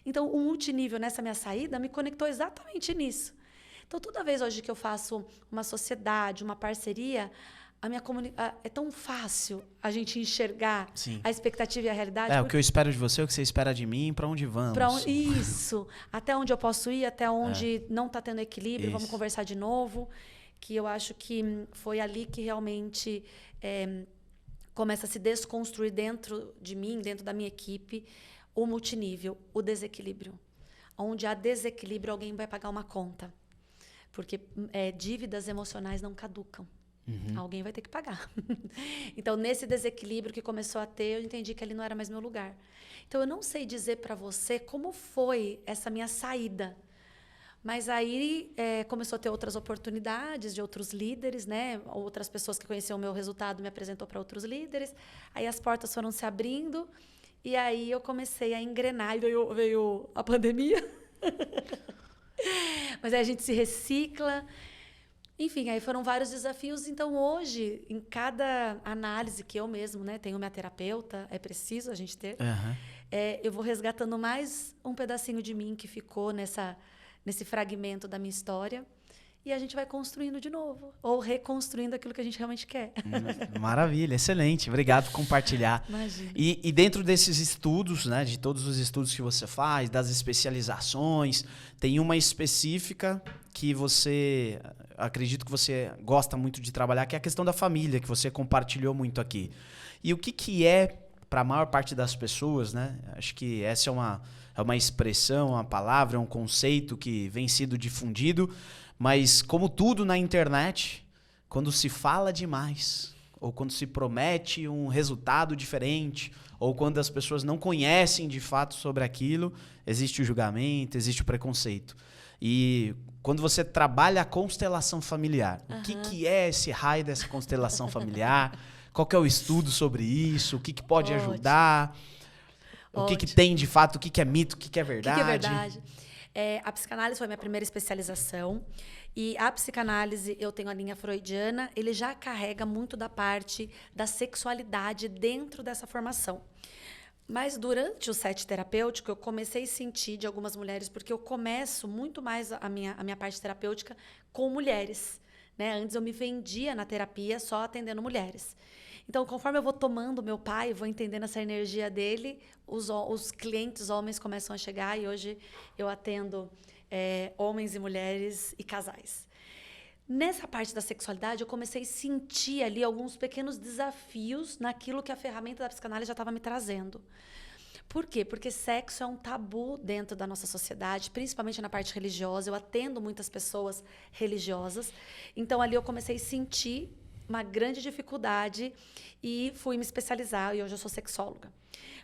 Então, o multinível nessa minha saída me conectou exatamente nisso. Então, toda vez hoje que eu faço uma sociedade, uma parceria, é tão fácil a gente enxergar a expectativa e a realidade. O que eu espero de você, o que você espera de mim, para onde vamos. Isso. Até onde eu posso ir, até onde não está tendo equilíbrio, vamos conversar de novo. Que eu acho que foi ali que realmente começa a se desconstruir dentro de mim, dentro da minha equipe, o multinível, o desequilíbrio. Onde há desequilíbrio, alguém vai pagar uma conta. Porque dívidas emocionais não caducam. Alguém vai ter que pagar. Então, nesse desequilíbrio que começou a ter, eu entendi que ali não era mais meu lugar. Então, eu não sei dizer para você como foi essa minha saída. Mas aí começou a ter outras oportunidades de outros líderes, né? Outras pessoas que conheciam o meu resultado me apresentou para outros líderes. Aí as portas foram se abrindo e aí eu comecei a engrenar. E veio a pandemia. Mas aí a gente se recicla. Enfim, aí foram vários desafios. Então, hoje, em cada análise que eu mesmo, tenho minha terapeuta, é preciso a gente ter, eu vou resgatando mais um pedacinho de mim que ficou nesse fragmento da minha história. E a gente vai construindo de novo. Ou reconstruindo aquilo que a gente realmente quer. Maravilha, excelente. Obrigado por compartilhar. Imagina. E dentro desses estudos, né, de todos os estudos que você faz, das especializações, tem uma específica que acredito que você gosta muito de trabalhar, que é a questão da família, que você compartilhou muito aqui. E o que é, para a maior parte das pessoas, né? Acho que essa é uma expressão, uma palavra, um conceito que vem sendo difundido, mas como tudo na internet, quando se fala demais, ou quando se promete um resultado diferente, ou quando as pessoas não conhecem de fato sobre aquilo, existe o julgamento, existe o preconceito. E quando você trabalha a constelação familiar, o que é esse raio dessa constelação familiar? Qual que é o estudo sobre isso? O que pode ajudar? O que tem de fato? O que é mito? O que é verdade? O que é verdade? A psicanálise foi minha primeira especialização. E a psicanálise, eu tenho a linha freudiana, ele já carrega muito da parte da sexualidade dentro dessa formação. Mas durante o set terapêutico, eu comecei a sentir de algumas mulheres, porque eu começo muito mais a minha parte terapêutica com mulheres. Né? Antes eu me vendia na terapia só atendendo mulheres. Então, conforme eu vou tomando meu pai, vou entendendo essa energia dele, os clientes homens começam a chegar e hoje eu atendo homens e mulheres e casais. Nessa parte da sexualidade, eu comecei a sentir ali alguns pequenos desafios naquilo que a ferramenta da psicanálise já estava me trazendo. Por quê? Porque sexo é um tabu dentro da nossa sociedade, principalmente na parte religiosa. Eu atendo muitas pessoas religiosas. Então, ali eu comecei a sentir uma grande dificuldade e fui me especializar. E hoje eu sou sexóloga.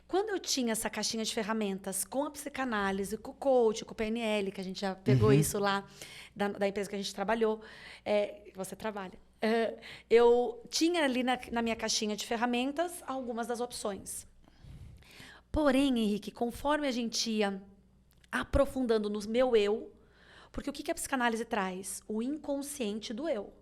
Quando eu tinha essa caixinha de ferramentas com a psicanálise, com o coach, com o PNL, que a gente já pegou isso lá da empresa que a gente trabalhou, que você trabalha, eu tinha ali na minha caixinha de ferramentas algumas das opções. Porém, Henrique, conforme a gente ia aprofundando no meu eu, porque o que a psicanálise traz? O inconsciente do eu.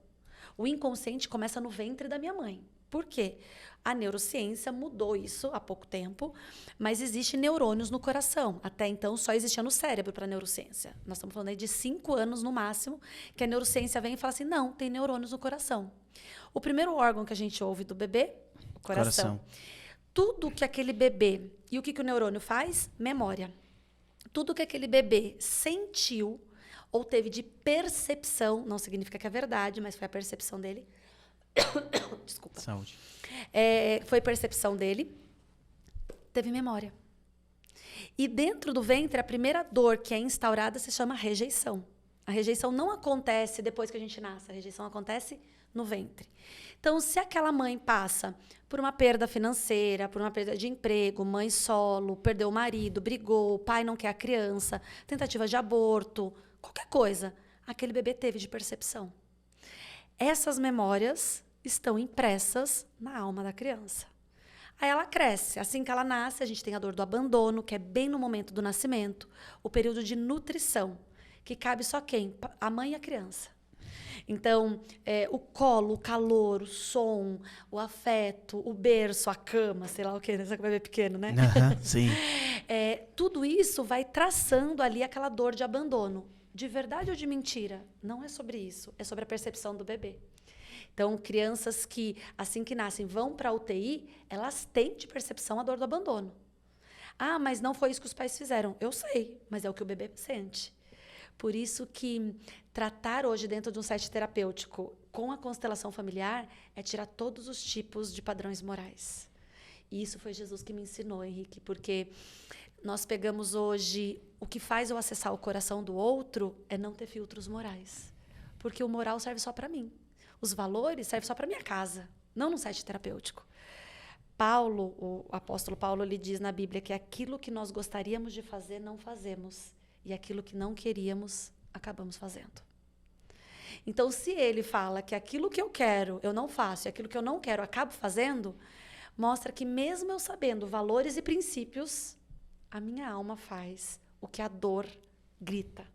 O inconsciente começa no ventre da minha mãe. Por quê? A neurociência mudou isso há pouco tempo, mas existem neurônios no coração. Até então, só existia no cérebro para a neurociência. Nós estamos falando aí de 5 anos no máximo, que a neurociência vem e fala assim, não, tem neurônios no coração. O primeiro órgão que a gente ouve do bebê, o coração. Tudo que aquele bebê... E o que o neurônio faz? Memória. Tudo que aquele bebê sentiu ou teve de percepção, não significa que é verdade, mas foi a percepção dele. Desculpa. Saúde. Foi percepção dele, teve memória. E dentro do ventre, a primeira dor que é instaurada se chama rejeição. A rejeição não acontece depois que a gente nasce, a rejeição acontece no ventre. Então, se aquela mãe passa por uma perda financeira, por uma perda de emprego, mãe solo, perdeu o marido, brigou, o pai não quer a criança, tentativa de aborto, qualquer coisa, aquele bebê teve de percepção. Essas memórias estão impressas na alma da criança. Aí ela cresce. Assim que ela nasce, a gente tem a dor do abandono, que é bem no momento do nascimento, o período de nutrição, que cabe só quem? A mãe e a criança. Então, o colo, o calor, o som, o afeto, o berço, a cama, sei lá o quê, esse bebê pequeno, né? Sim. Tudo isso vai traçando ali aquela dor de abandono. De verdade ou de mentira? Não é sobre isso, é sobre a percepção do bebê. Então, crianças que, assim que nascem, vão para a UTI, elas têm de percepção a dor do abandono. Ah, mas não foi isso que os pais fizeram. Eu sei, mas é o que o bebê sente. Por isso que tratar hoje dentro de um set terapêutico com a constelação familiar é tirar todos os tipos de padrões morais. E isso foi Jesus que me ensinou, Henrique, porque nós pegamos hoje... O que faz eu acessar o coração do outro é não ter filtros morais. Porque o moral serve só para mim. Os valores servem só para minha casa, não num set terapêutico. Paulo, o apóstolo Paulo, ele diz na Bíblia que aquilo que nós gostaríamos de fazer, não fazemos. E aquilo que não queríamos, acabamos fazendo. Então, se ele fala que aquilo que eu quero, eu não faço, e aquilo que eu não quero, eu acabo fazendo, mostra que mesmo eu sabendo valores e princípios, a minha alma faz o que a dor grita.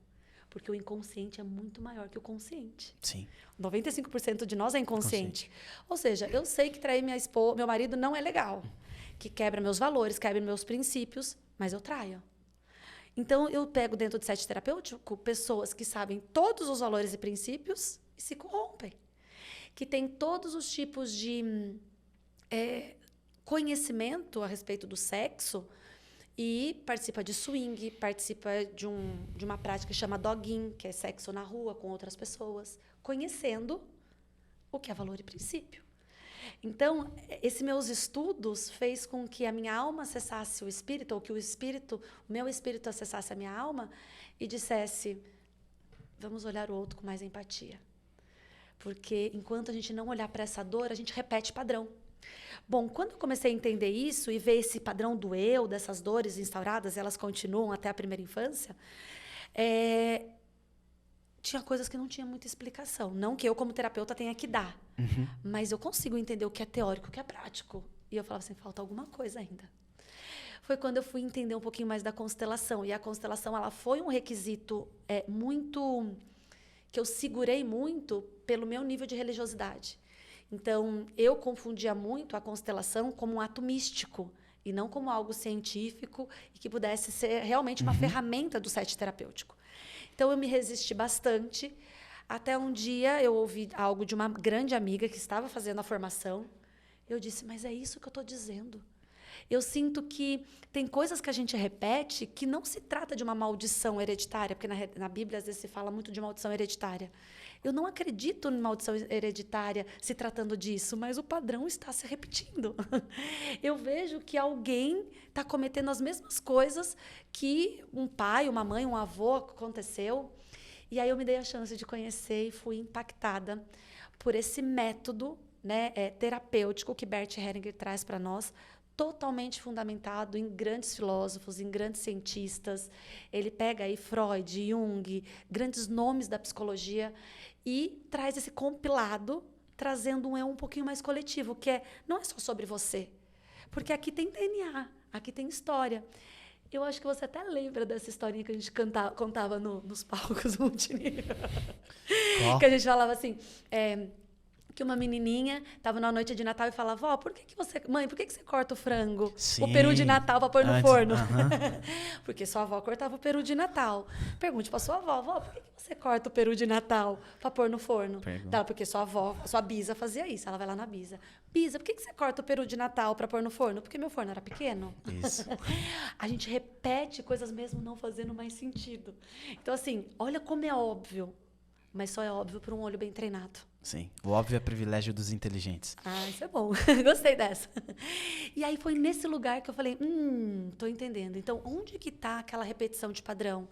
Porque o inconsciente é muito maior que o consciente. Sim. 95% de nós é inconsciente. Ou seja, eu sei que trair meu marido não é legal. Que quebra meus valores, quebra meus princípios, mas eu traio. Então, eu pego dentro do set terapêutico pessoas que sabem todos os valores e princípios e se corrompem. Que têm todos os tipos de conhecimento a respeito do sexo e participa de swing, participa de uma prática que chama dogging, que é sexo na rua com outras pessoas, conhecendo o que é valor e princípio. Então, esses meus estudos fez com que a minha alma acessasse o espírito, ou que o meu espírito acessasse a minha alma e dissesse, vamos olhar o outro com mais empatia. Porque enquanto a gente não olhar para essa dor, a gente repete padrão. Bom, quando eu comecei a entender isso e ver esse padrão do eu, dessas dores instauradas, elas continuam até a primeira infância, tinha coisas que não tinha muita explicação. Não que eu, como terapeuta, tenha que dar. Uhum. Mas eu consigo entender o que é teórico, o que é prático. E eu falava assim, falta alguma coisa ainda. foi quando eu fui entender um pouquinho mais da constelação. E a constelação, ela foi um requisito muito... que eu segurei muito pelo meu nível de religiosidade. Então, eu confundia muito a constelação como um ato místico e não como algo científico e que pudesse ser realmente uma ferramenta do set terapêutico. Então, eu me resisti bastante, até um dia eu ouvi algo de uma grande amiga que estava fazendo a formação. Eu disse, mas é isso que eu estou dizendo. Eu sinto que tem coisas que a gente repete que não se trata de uma maldição hereditária, porque na Bíblia às vezes se fala muito de maldição hereditária. Eu não acredito em maldição hereditária se tratando disso, mas o padrão está se repetindo. Eu vejo que alguém está cometendo as mesmas coisas que um pai, uma mãe, um avô aconteceu. E aí eu me dei a chance de conhecer e fui impactada por esse método, né, terapêutico que Bert Hellinger traz para nós, totalmente fundamentado em grandes filósofos, em grandes cientistas. Ele pega aí Freud, Jung, grandes nomes da psicologia e traz esse compilado, trazendo um eu um pouquinho mais coletivo, que não é só sobre você. Porque aqui tem DNA, aqui tem história. Eu acho que você até lembra dessa historinha que a gente contava nos palcos multinível. Que a gente falava assim... que uma menininha estava na noite de Natal e falava, mãe, por que você corta o frango? Sim. O peru de Natal para pôr no forno. Porque sua avó cortava o peru de Natal. Pergunte para sua avó, por que você corta o peru de Natal para pôr no forno? Tá, porque sua bisa fazia isso. Ela vai lá na bisa. Bisa, por que você corta o peru de Natal para pôr no forno? Porque meu forno era pequeno. Isso. A gente repete coisas mesmo não fazendo mais sentido. Então, assim, olha como é óbvio. Mas só é óbvio para um olho bem treinado. Sim, o óbvio é privilégio dos inteligentes. Ah, isso é bom. Gostei dessa. E aí foi nesse lugar que eu falei, tô entendendo. Então, onde que está aquela repetição de padrão?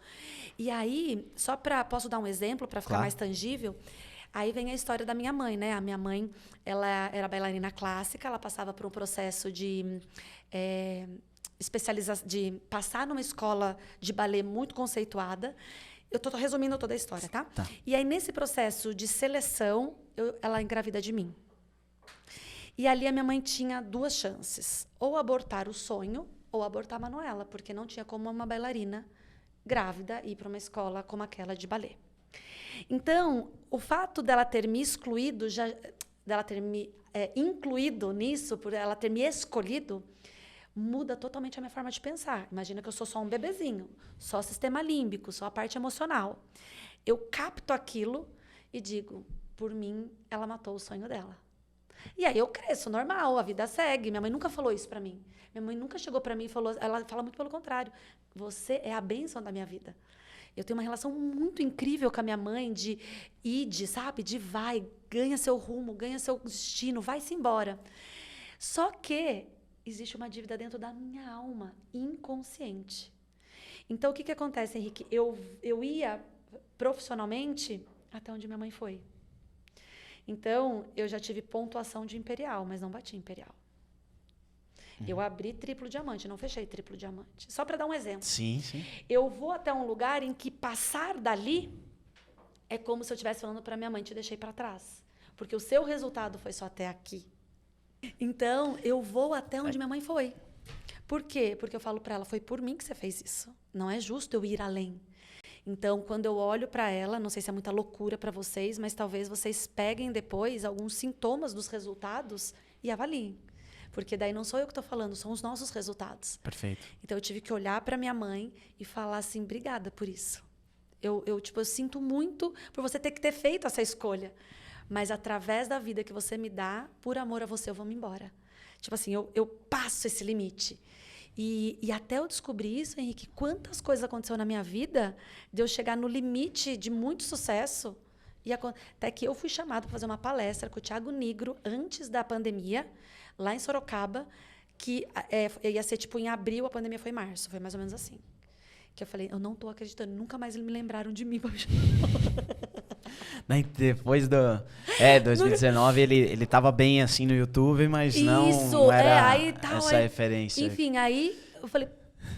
E aí, posso dar um exemplo para ficar mais tangível? Aí vem a história da minha mãe, né? A minha mãe, ela era bailarina clássica, ela passava por um processo de de passar numa escola de balé muito conceituada. Eu estou resumindo toda a história, tá? E aí, nesse processo de seleção, ela engravida de mim. E ali a minha mãe tinha duas chances. Ou abortar o sonho, ou abortar a Manuela, porque não tinha como uma bailarina grávida ir para uma escola como aquela de balé. Então, o fato dela ter me excluído, dela ter me incluído nisso, por ela ter me escolhido, muda totalmente a minha forma de pensar. Imagina que eu sou só um bebezinho, só sistema límbico, só a parte emocional. Eu capto aquilo e digo, por mim, ela matou o sonho dela. E aí eu cresço, normal, a vida segue. Minha mãe nunca falou isso pra mim. Minha mãe nunca chegou pra mim e falou... Ela fala muito pelo contrário. Você é a bênção da minha vida. Eu tenho uma relação muito incrível com a minha mãe sabe? De vai, ganha seu rumo, ganha seu destino, vai-se embora. Só que existe uma dívida dentro da minha alma, inconsciente. Então, o que acontece, Henrique? Eu ia profissionalmente até onde minha mãe foi. Então, eu já tive pontuação de imperial, mas não bati imperial. Eu abri triplo diamante, não fechei triplo diamante. Só para dar um exemplo. Sim, sim. Eu vou até um lugar em que passar dali é como se eu estivesse falando para minha mãe, te deixei para trás. Porque o seu resultado foi só até aqui. Então, eu vou até onde minha mãe foi. Por quê? Porque eu falo para ela, foi por mim que você fez isso. Não é justo eu ir além. Então, quando eu olho para ela, não sei se é muita loucura para vocês, mas talvez vocês peguem depois alguns sintomas dos resultados e avaliem. Porque daí não sou eu que estou falando, são os nossos resultados. Perfeito. Então, eu tive que olhar para minha mãe e falar assim, obrigada por isso. Eu sinto muito por você ter que ter feito essa escolha. Mas através da vida que você me dá, por amor a você, eu vou me embora. Tipo assim, eu passo esse limite. E até eu descobrir isso, Henrique, quantas coisas aconteceram na minha vida de eu chegar no limite de muito sucesso. E até que eu fui chamada para fazer uma palestra com o Thiago Nigro antes da pandemia, lá em Sorocaba, que ia ser tipo em abril, a pandemia foi em março. Foi mais ou menos assim. Que eu falei, eu não estou acreditando, nunca mais eles me lembraram de mim. Depois 2019, ele tava bem assim no YouTube, mas não era aí, tal, essa referência. Enfim, aí eu falei,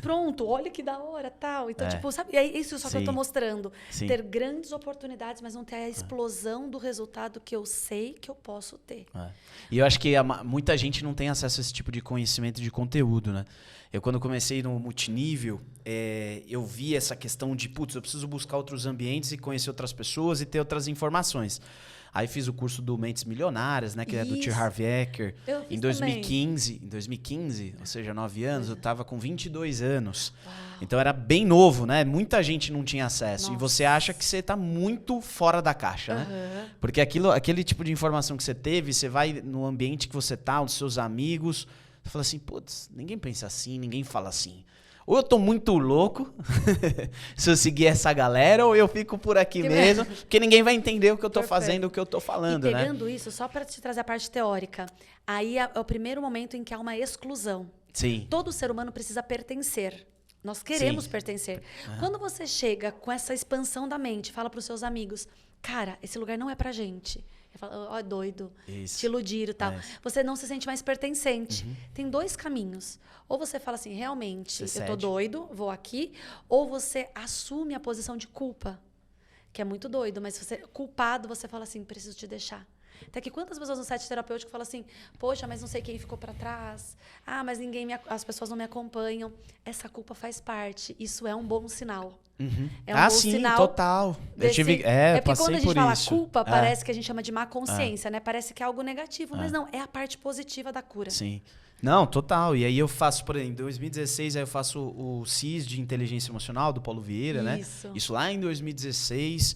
pronto, olha que da hora, tal. Então, tipo, sabe? É isso só que eu tô mostrando. Ter grandes oportunidades, mas não ter a explosão do resultado que eu sei que eu posso ter. E eu acho que muita gente não tem acesso a esse tipo de conhecimento de conteúdo, né? Eu, quando comecei no multinível, eu vi essa questão de, putz, eu preciso buscar outros ambientes e conhecer outras pessoas e ter outras informações. Aí fiz o curso do Mentes Milionárias, né? Que é do T. Harv Eker. Em 2015, ou seja, 9 anos, eu tava com 22 anos. Uau. Então era bem novo, né? Muita gente não tinha acesso. Nossa. E você acha que você tá muito fora da caixa, né? Porque aquele tipo de informação que você teve, você vai no ambiente que você tá, os seus amigos, você fala assim, putz, ninguém pensa assim, ninguém fala assim. Ou eu tô muito louco, se eu seguir essa galera, ou eu fico por aqui mesmo, porque ninguém vai entender o que eu tô fazendo, o que eu tô falando, e pegando isso, só para te trazer a parte teórica, aí é o primeiro momento em que há uma exclusão. Sim. Todo ser humano precisa pertencer. Nós queremos pertencer. Quando você chega com essa expansão da mente, fala para os seus amigos, cara, esse lugar não é pra gente. Ele fala, ó, doido, te iludiram e tal. Você não se sente mais pertencente. Tem 2 caminhos. Ou você fala assim, realmente, eu tô doido, vou aqui. Ou você assume a posição de culpa, que é muito doido. Mas você culpado, você fala assim, preciso te deixar. Até que quantas pessoas no set terapêutico falam assim, poxa, mas não sei quem ficou para trás. Ah, mas as pessoas não me acompanham. Essa culpa faz parte. Isso é um bom sinal. É um bom sinal. Total. Porque quando a gente fala isso. culpa, parece que a gente chama de má consciência, né? Parece que é algo negativo, mas não, é a parte positiva da cura. Sim. Não, total. E aí eu faço, por exemplo, em 2016, aí eu faço o CIS de Inteligência Emocional do Paulo Vieira, né? Isso lá em 2016.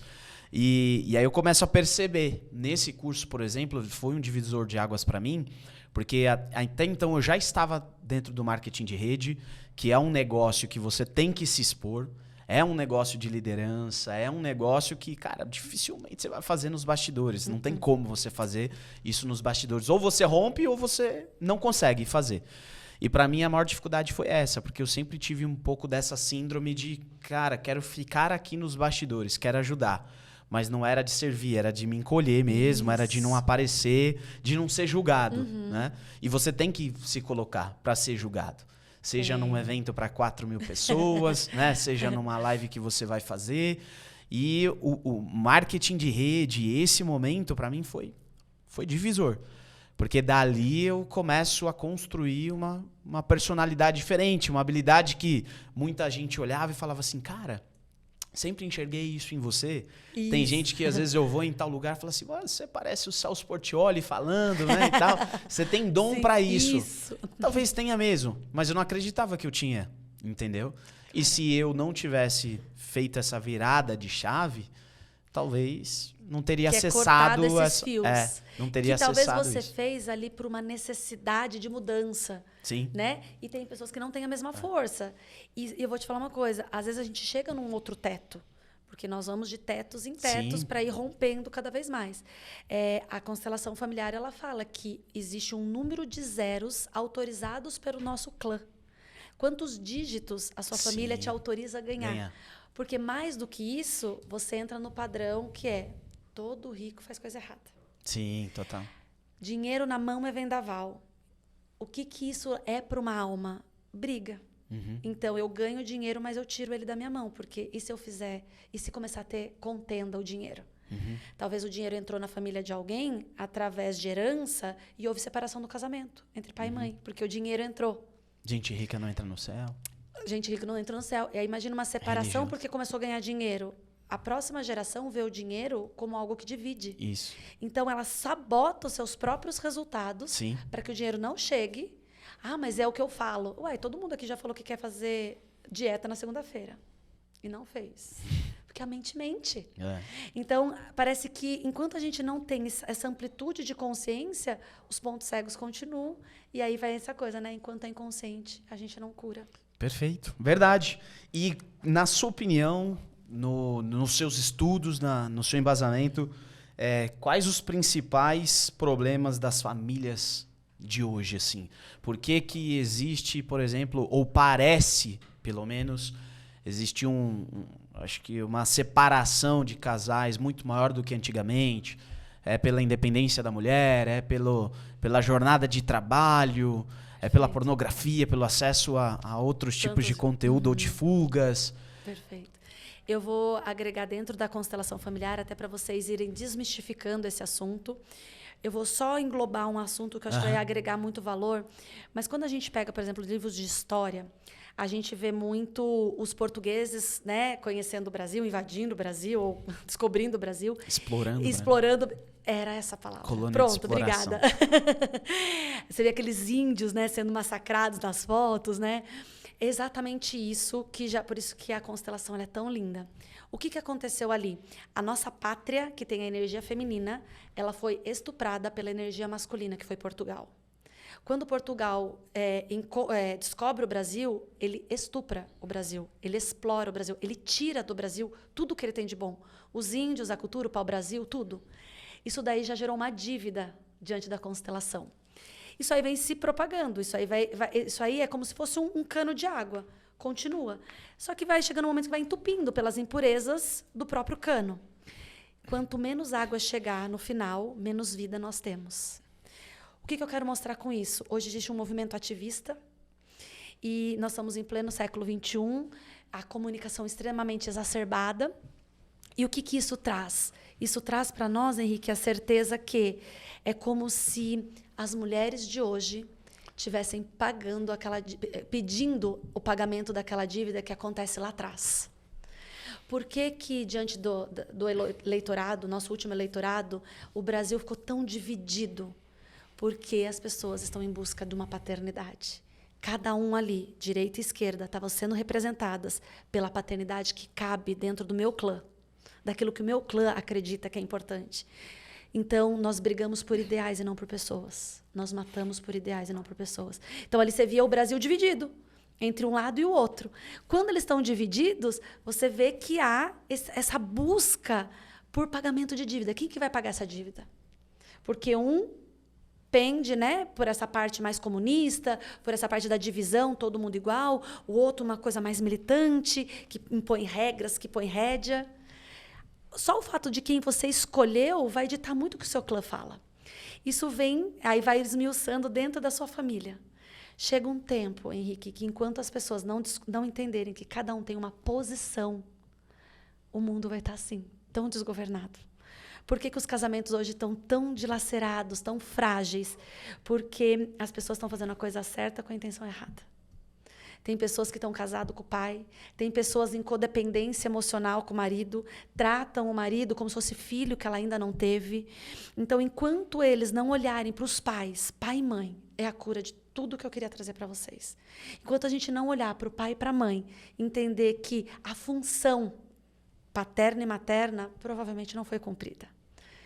E aí eu começo a perceber. Nesse curso, por exemplo, foi um divisor de águas para mim, porque até então eu já estava dentro do marketing de rede, que é um negócio que você tem que se expor, é um negócio de liderança, é um negócio que, cara, dificilmente você vai fazer nos bastidores. Não tem como você fazer isso nos bastidores. Ou você rompe ou você não consegue fazer. E para mim a maior dificuldade foi essa, porque eu sempre tive um pouco dessa síndrome de, cara, quero ficar aqui nos bastidores, quero ajudar. Mas não era de servir, era de me encolher mesmo, era de não aparecer, de não ser julgado, né? E você tem que se colocar para ser julgado. Seja num evento para 4.000 pessoas, né? Seja numa live que você vai fazer. E o marketing de rede, esse momento, para mim, foi divisor. Porque dali eu começo a construir uma personalidade diferente, uma habilidade que muita gente olhava e falava assim, cara, sempre enxerguei isso em você. Isso. Tem gente que às vezes eu vou em tal lugar e fala assim, você parece o Celso Portiolli falando, né, e tal. Você tem dom para isso. Talvez tenha mesmo, mas eu não acreditava que eu tinha, entendeu? E se eu não tivesse feito essa virada de chave, talvez não teria acessado esses fios. Não teria que talvez acessado você isso. fez ali por uma necessidade de mudança. Sim. Né? E tem pessoas que não têm a mesma força. E eu vou te falar uma coisa, às vezes a gente chega num outro teto, porque nós vamos de tetos em tetos para ir rompendo cada vez mais. A constelação familiar, ela fala que existe um número de zeros autorizados pelo nosso clã. Quantos dígitos a sua família te autoriza a ganhar? Porque mais do que isso, você entra no padrão que é todo rico faz coisa errada. Sim, total. Dinheiro na mão é vendaval. O que isso é para uma alma? Briga. Então, eu ganho dinheiro, mas eu tiro ele da minha mão. Porque e se eu fizer? E se começar a ter contenda o dinheiro? Talvez o dinheiro entrou na família de alguém através de herança e houve separação do casamento entre pai e mãe. Porque o dinheiro entrou. Gente rica não entra no céu. Gente rica não entra no céu. E aí imagina uma separação porque começou a ganhar dinheiro. A próxima geração vê o dinheiro como algo que divide. Isso. Então, ela sabota os seus próprios resultados para que o dinheiro não chegue. Ah, mas é o que eu falo. Ué, todo mundo aqui já falou que quer fazer dieta na segunda-feira. E não fez. Porque a mente mente. Então, parece que enquanto a gente não tem essa amplitude de consciência, os pontos cegos continuam. E aí vai essa coisa, né? Enquanto é inconsciente, a gente não cura. Perfeito. Verdade. E, na sua opinião, nos seus estudos, no seu embasamento, quais os principais problemas das famílias de hoje, assim? Por que existe, por exemplo, ou parece, pelo menos, existe acho que uma separação de casais muito maior do que antigamente? É pela independência da mulher, pela jornada de trabalho, É pela pornografia, pelo acesso a outros tipos de conteúdo ou de fugas. Perfeito. Eu vou agregar dentro da constelação familiar, até para vocês irem desmistificando esse assunto. Eu vou só englobar um assunto que eu acho que vai agregar muito valor. Mas quando a gente pega, por exemplo, livros de história, a gente vê muito os portugueses, né, conhecendo o Brasil, invadindo o Brasil, ou descobrindo o Brasil. Explorando. Era essa a palavra. Colônia Pronto, obrigada. Você vê aqueles índios, né, sendo massacrados nas fotos, né? Exatamente isso, por isso que a constelação ela é tão linda. O que aconteceu ali? A nossa pátria, que tem a energia feminina, ela foi estuprada pela energia masculina, que foi Portugal. Quando Portugal descobre o Brasil, ele estupra o Brasil, ele explora o Brasil, ele tira do Brasil tudo que ele tem de bom. Os índios, a cultura, o pau-brasil, tudo. Isso daí já gerou uma dívida diante da constelação. Isso aí vem se propagando, isso aí é como se fosse um cano de água, continua. Só que vai chegando um momento que vai entupindo pelas impurezas do próprio cano. Quanto menos água chegar no final, menos vida nós temos. O que eu quero mostrar com isso? Hoje existe um movimento ativista e nós estamos em pleno século XXI, a comunicação extremamente exacerbada. E o que isso traz? Isso traz para nós, Henrique, a certeza que é como se as mulheres de hoje estivessem pedindo o pagamento daquela dívida que acontece lá atrás. Por que diante do eleitorado, nosso último eleitorado, o Brasil ficou tão dividido? Porque as pessoas estão em busca de uma paternidade. Cada um ali, direita e esquerda, estavam sendo representadas pela paternidade que cabe dentro do meu clã, daquilo que o meu clã acredita que é importante. Então, nós brigamos por ideais e não por pessoas. Nós matamos por ideais e não por pessoas. Então, ali você via o Brasil dividido entre um lado e o outro. Quando eles estão divididos, você vê que há essa busca por pagamento de dívida. Quem que vai pagar essa dívida? Porque um pende, né, por essa parte mais comunista, por essa parte da divisão, todo mundo igual, o outro uma coisa mais militante, que impõe regras, que põe rédea. Só o fato de quem você escolheu vai ditar muito o que o seu clã fala. Isso aí vai esmiuçando dentro da sua família. Chega um tempo, Henrique, que enquanto as pessoas não entenderem que cada um tem uma posição, o mundo vai estar assim, tão desgovernado. Por que os casamentos hoje estão tão dilacerados, tão frágeis? Porque as pessoas estão fazendo a coisa certa com a intenção errada. Tem pessoas que estão casadas com o pai, tem pessoas em codependência emocional com o marido, tratam o marido como se fosse filho que ela ainda não teve. Então, enquanto eles não olharem para os pais, pai e mãe, é a cura de tudo que eu queria trazer para vocês. Enquanto a gente não olhar para o pai e para a mãe, entender que a função paterna e materna provavelmente não foi cumprida.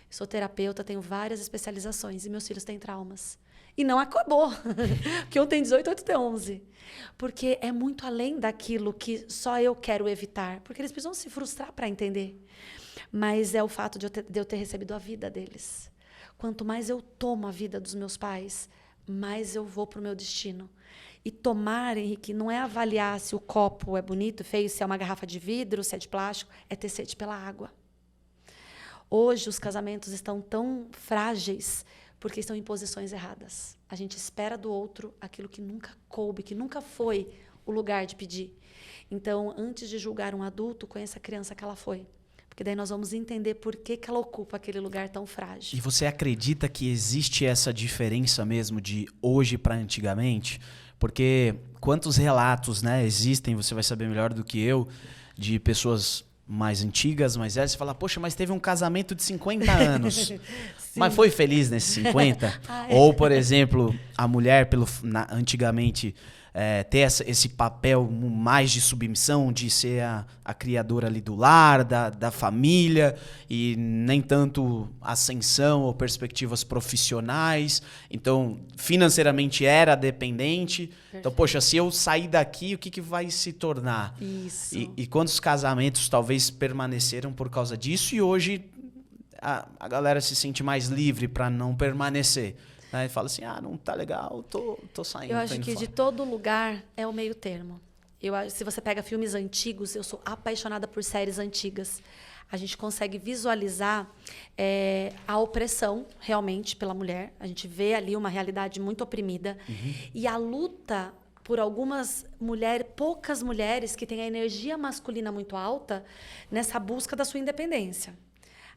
Sou terapeuta, tenho várias especializações e meus filhos têm traumas. E não acabou, porque um tem 18, outro tem 11. Porque é muito além daquilo que só eu quero evitar. Porque eles precisam se frustrar para entender. Mas é o fato de eu ter recebido a vida deles. Quanto mais eu tomo a vida dos meus pais, mais eu vou para o meu destino. E tomar, Henrique, não é avaliar se o copo é bonito, feio, se é uma garrafa de vidro, se é de plástico, é ter sede pela água. Hoje, os casamentos estão tão frágeis porque estão em posições erradas. A gente espera do outro aquilo que nunca coube, que nunca foi o lugar de pedir. Então, antes de julgar um adulto, conheça a criança que ela foi. Porque daí nós vamos entender por que ela ocupa aquele lugar tão frágil. E você acredita que existe essa diferença mesmo de hoje para antigamente? Porque quantos relatos, né, existem, você vai saber melhor do que eu, de pessoas mais antigas, mais velhas, você fala, poxa, mas teve um casamento de 50 anos. Mas foi feliz nesses 50? Ou, por exemplo, a mulher, antigamente, ter esse papel mais de submissão, de ser a criadora ali do lar, da família, e nem tanto ascensão ou perspectivas profissionais. Então, financeiramente era dependente. Perfeito. Então, poxa, se eu sair daqui, o que vai se tornar? Isso. E quantos casamentos talvez permaneceram por causa disso e hoje a galera se sente mais livre para não permanecer? Aí fala assim, não tá legal, tô saindo. Eu acho que fora. de todo lugar é o meio termo. Se você pega filmes antigos, eu sou apaixonada por séries antigas. a gente consegue visualizar a opressão realmente pela mulher. A gente vê ali uma realidade muito oprimida. E a luta por algumas mulheres, poucas mulheres que têm a energia masculina muito alta nessa busca da sua independência.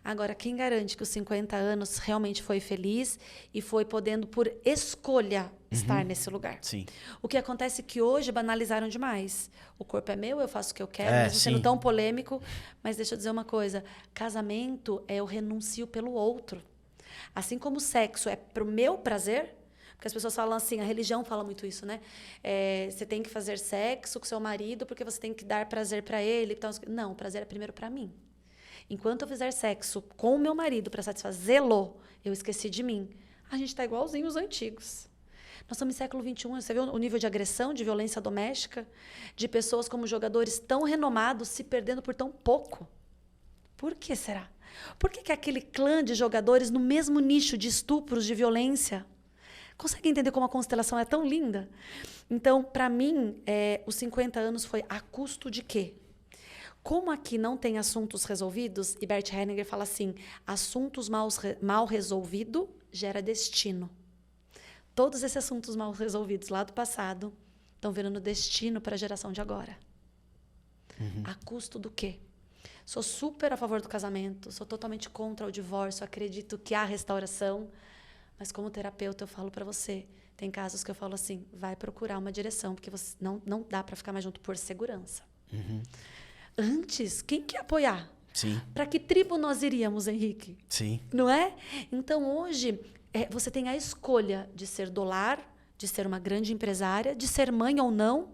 Agora, quem garante que os 50 anos realmente foi feliz e foi podendo, por escolha, estar nesse lugar? Sim. O que acontece é que hoje banalizaram demais. O corpo é meu, eu faço o que eu quero, mesmo sendo sim. tão polêmico. Mas deixa eu dizer uma coisa. Casamento é eu renuncio pelo outro. Assim como o sexo é pro meu prazer, porque as pessoas falam assim, a religião fala muito isso, né? Você tem que fazer sexo com seu marido porque você tem que dar prazer para ele. Então, não, o prazer é primeiro para mim. Enquanto eu fizer sexo com o meu marido para satisfazê-lo, eu esqueci de mim. A gente está igualzinho os antigos. Nós estamos em século XXI. Você vê o nível de agressão, de violência doméstica, de pessoas como jogadores tão renomados se perdendo por tão pouco. Por que será? Por que aquele clã de jogadores no mesmo nicho de estupros, de violência? Consegue entender como a constelação é tão linda? Então, para mim, os 50 anos foi a custo de quê? Como aqui não tem assuntos resolvidos, e Bert Hellinger fala assim, assuntos mal resolvidos gera destino. Todos esses assuntos mal resolvidos lá do passado estão virando destino para a geração de agora. A custo do quê? Sou super a favor do casamento, sou totalmente contra o divórcio, acredito que há restauração, mas como terapeuta eu falo para você, tem casos que eu falo assim, vai procurar uma direção, porque você não dá para ficar mais junto por segurança. Antes, quem que ia apoiar? Sim. Para que tribo nós iríamos, Henrique? Sim. Não é? Então, hoje, você tem a escolha de ser do lar, de ser uma grande empresária, de ser mãe ou não.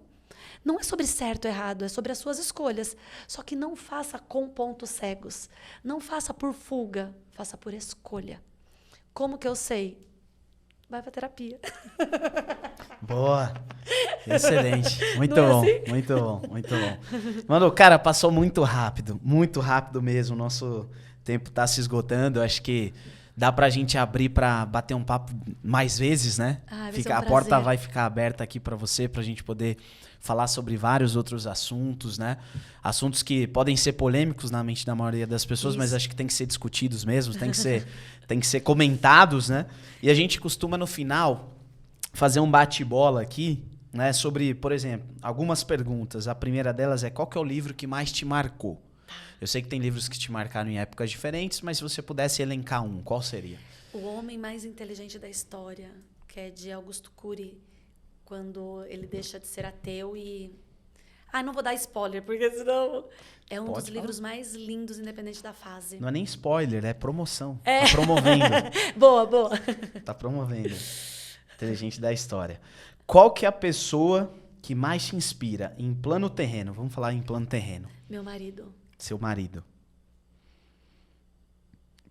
Não é sobre certo ou errado, é sobre as suas escolhas. Só que não faça com pontos cegos. Não faça por fuga, faça por escolha. Como que eu sei? Vai para terapia. Boa. Excelente. Muito Não é bom. assim? Muito bom. Muito bom. Mano, cara, passou muito rápido mesmo. O nosso tempo tá se esgotando. Eu acho que dá pra gente abrir pra bater um papo mais vezes, né? Vai ser um A porta prazer. vai ficar aberta aqui pra você, pra gente poder falar sobre vários outros assuntos, né? Assuntos que podem ser polêmicos na mente da maioria das pessoas, mas Isso. acho que tem que ser discutidos mesmo, tem que ser comentados, né? E a gente costuma, no final, fazer um bate-bola aqui, né? Sobre, por exemplo, algumas perguntas. A primeira delas é: qual que é o livro que mais te marcou? Eu sei que tem livros que te marcaram em épocas diferentes, mas se você pudesse elencar um, qual seria? O Homem Mais Inteligente da História, que é de Augusto Cury, quando ele deixa de ser ateu e... não vou dar spoiler, porque senão... É um Pode dos falar. livros mais lindos, independente da fase. Não é nem spoiler, é promoção. Tá promovendo. Boa, boa. Tá promovendo. Inteligente da história. Qual que é a pessoa que mais te inspira em plano terreno? Vamos falar em plano terreno. Meu marido. Seu marido.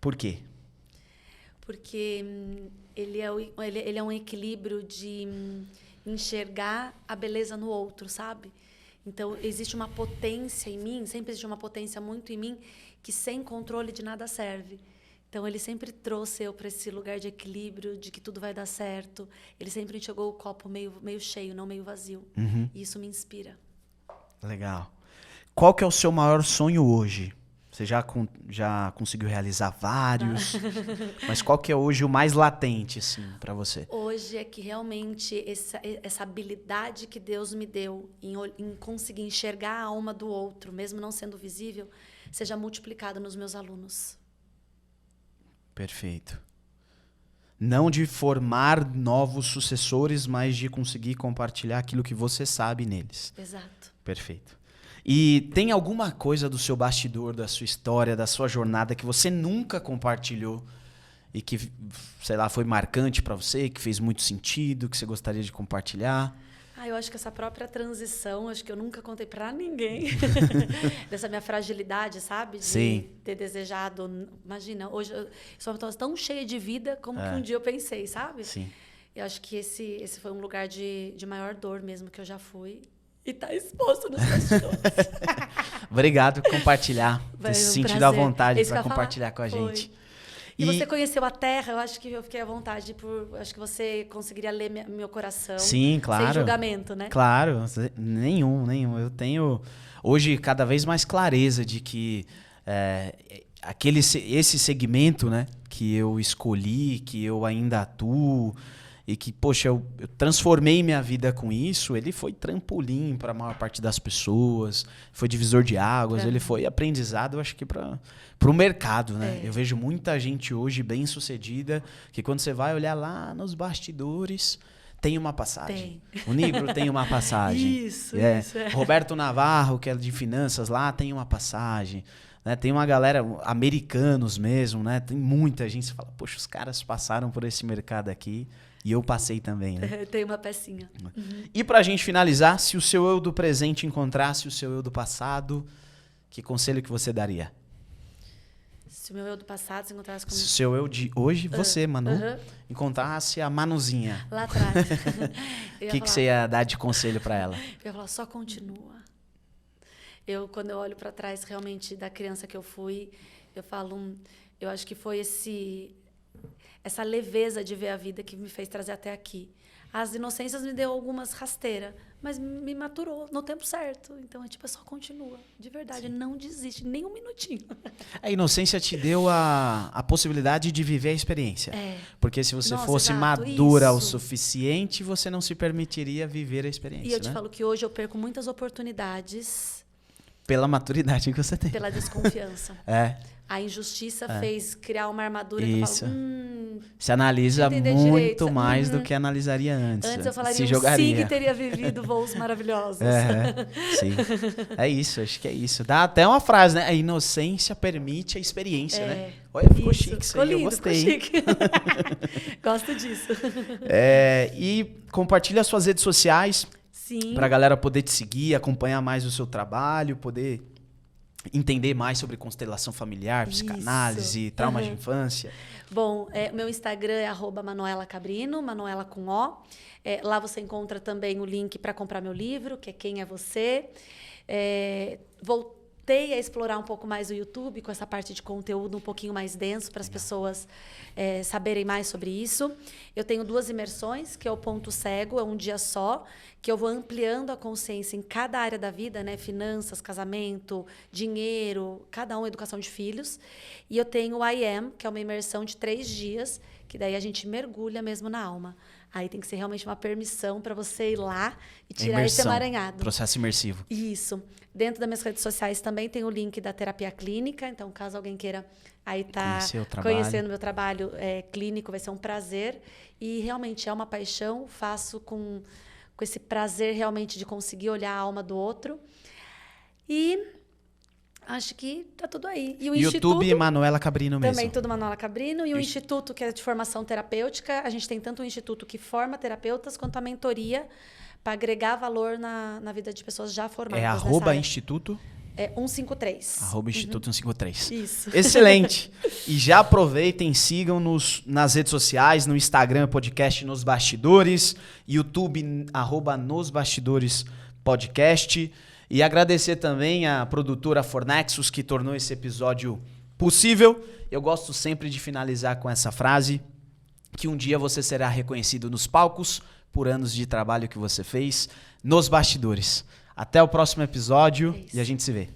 Por quê? Porque ele é um equilíbrio de enxergar a beleza no outro, sabe? Então, existe uma potência em mim, sempre existe uma potência muito em mim, que sem controle de nada serve. Então, ele sempre trouxe eu para esse lugar de equilíbrio, de que tudo vai dar certo. Ele sempre enxergou o copo meio cheio, não meio vazio. E isso me inspira. Legal. Qual que é o seu maior sonho hoje? Você já conseguiu realizar vários, mas qual que é hoje o mais latente, assim, para você? Hoje é que realmente essa habilidade que Deus me deu em conseguir enxergar a alma do outro, mesmo não sendo visível, seja multiplicada nos meus alunos. Perfeito. Não de formar novos sucessores, mas de conseguir compartilhar aquilo que você sabe neles. Exato. Perfeito. E tem alguma coisa do seu bastidor, da sua história, da sua jornada que você nunca compartilhou e que, sei lá, foi marcante pra você, que fez muito sentido, que você gostaria de compartilhar? Eu acho que essa própria transição, acho que eu nunca contei pra ninguém. Dessa minha fragilidade, sabe? De Sim. ter desejado. Imagina, hoje eu sou uma pessoa tão cheia de vida como que um dia eu pensei, sabe? Sim. Eu acho que esse foi um lugar de maior dor mesmo que eu já fui. E tá exposto nos bastidores. Obrigado por compartilhar, ter se sentido à vontade Isso que para eu ia compartilhar com a Foi. gente. E você conheceu a Terra, eu acho que eu fiquei à vontade acho que você conseguiria ler meu coração. Sim, claro. Sem julgamento, né? Claro, nenhum. Eu tenho hoje cada vez mais clareza de que esse segmento, né, que eu escolhi, que eu ainda atuo e que, poxa, eu transformei minha vida com isso, ele foi trampolim para a maior parte das pessoas, foi divisor de águas, ele foi aprendizado, eu acho que para o mercado, né? Eu vejo muita gente hoje bem-sucedida que quando você vai olhar lá nos bastidores, tem uma passagem. O Nigro tem uma passagem. Isso. Roberto Navarro, que é de finanças lá, tem uma passagem. Né? Tem uma galera, americanos mesmo, né? Tem muita gente que fala, poxa, os caras passaram por esse mercado aqui e eu passei também, né? Tem uma pecinha. E pra gente finalizar, se o seu eu do presente encontrasse o seu eu do passado, que conselho que você daria? Se o meu eu do passado se encontrasse com... Se o seu eu de hoje, você, Manu, encontrasse a Manuzinha. Lá atrás. O que você ia dar de conselho pra ela? Eu ia falar, só continua. Quando eu olho para trás, realmente, da criança que eu fui, eu falo, eu acho que foi essa leveza de ver a vida que me fez trazer até aqui. As inocências me deu algumas rasteiras, mas me maturou no tempo certo. Então, só continua. De verdade, não desiste, nem um minutinho. A inocência te deu a possibilidade de viver a experiência. Porque se você fosse madura o suficiente, você não se permitiria viver a experiência. E eu te falo que hoje eu perco muitas oportunidades... Pela maturidade que você tem. Pela desconfiança. A injustiça fez criar uma armadura que eu falo, se analisa muito mais do que analisaria antes. Antes eu falaria se jogaria. Sim, que teria vivido voos maravilhosos. Sim. É isso, acho que é isso. Dá até uma frase, né? A inocência permite a experiência, né? Olha, ficou chique isso aí, eu gostei. Ficou chique. Gosto disso. E compartilha as suas redes sociais. Sim. Pra galera poder te seguir, acompanhar mais o seu trabalho, poder entender mais sobre constelação familiar, psicanálise, trauma de infância. Bom, meu Instagram é @ManuelaCabrino, Manuela com O. Lá você encontra também o link para comprar meu livro, que é Quem é Você. Voltei a explorar um pouco mais o YouTube, com essa parte de conteúdo um pouquinho mais denso, para as pessoas saberem mais sobre isso. Eu tenho 2 imersões, que é o Ponto Cego, é um dia só, que eu vou ampliando a consciência em cada área da vida, né? Finanças, casamento, dinheiro, cada um, educação de filhos. E eu tenho o I Am, que é uma imersão de 3 dias, que daí a gente mergulha mesmo na alma. Aí tem que ser realmente uma permissão para você ir lá e tirar esse emaranhado. Processo imersivo. Isso. Dentro das minhas redes sociais também tem o link da terapia clínica, então caso alguém queira aí tá conhecendo meu trabalho clínico, vai ser um prazer. E realmente é uma paixão, faço com esse prazer realmente de conseguir olhar a alma do outro. E acho que tá tudo aí. E o YouTube Instituto, Manuela Cabrino mesmo. Também tudo Manuela Cabrino. E o Instituto, que é de formação terapêutica, a gente tem tanto o Instituto que forma terapeutas, quanto a mentoria para agregar valor na vida de pessoas já formadas. @Instituto? 153. @Instituto 153. Isso. Excelente. E já aproveitem, sigam-nos nas redes sociais, no Instagram, podcast Nos Bastidores, YouTube, @Nos Bastidores Podcast. E agradecer também à produtora Fornexus, que tornou esse episódio possível. Eu gosto sempre de finalizar com essa frase, que um dia você será reconhecido nos palcos por anos de trabalho que você fez nos bastidores. Até o próximo episódio e a gente se vê.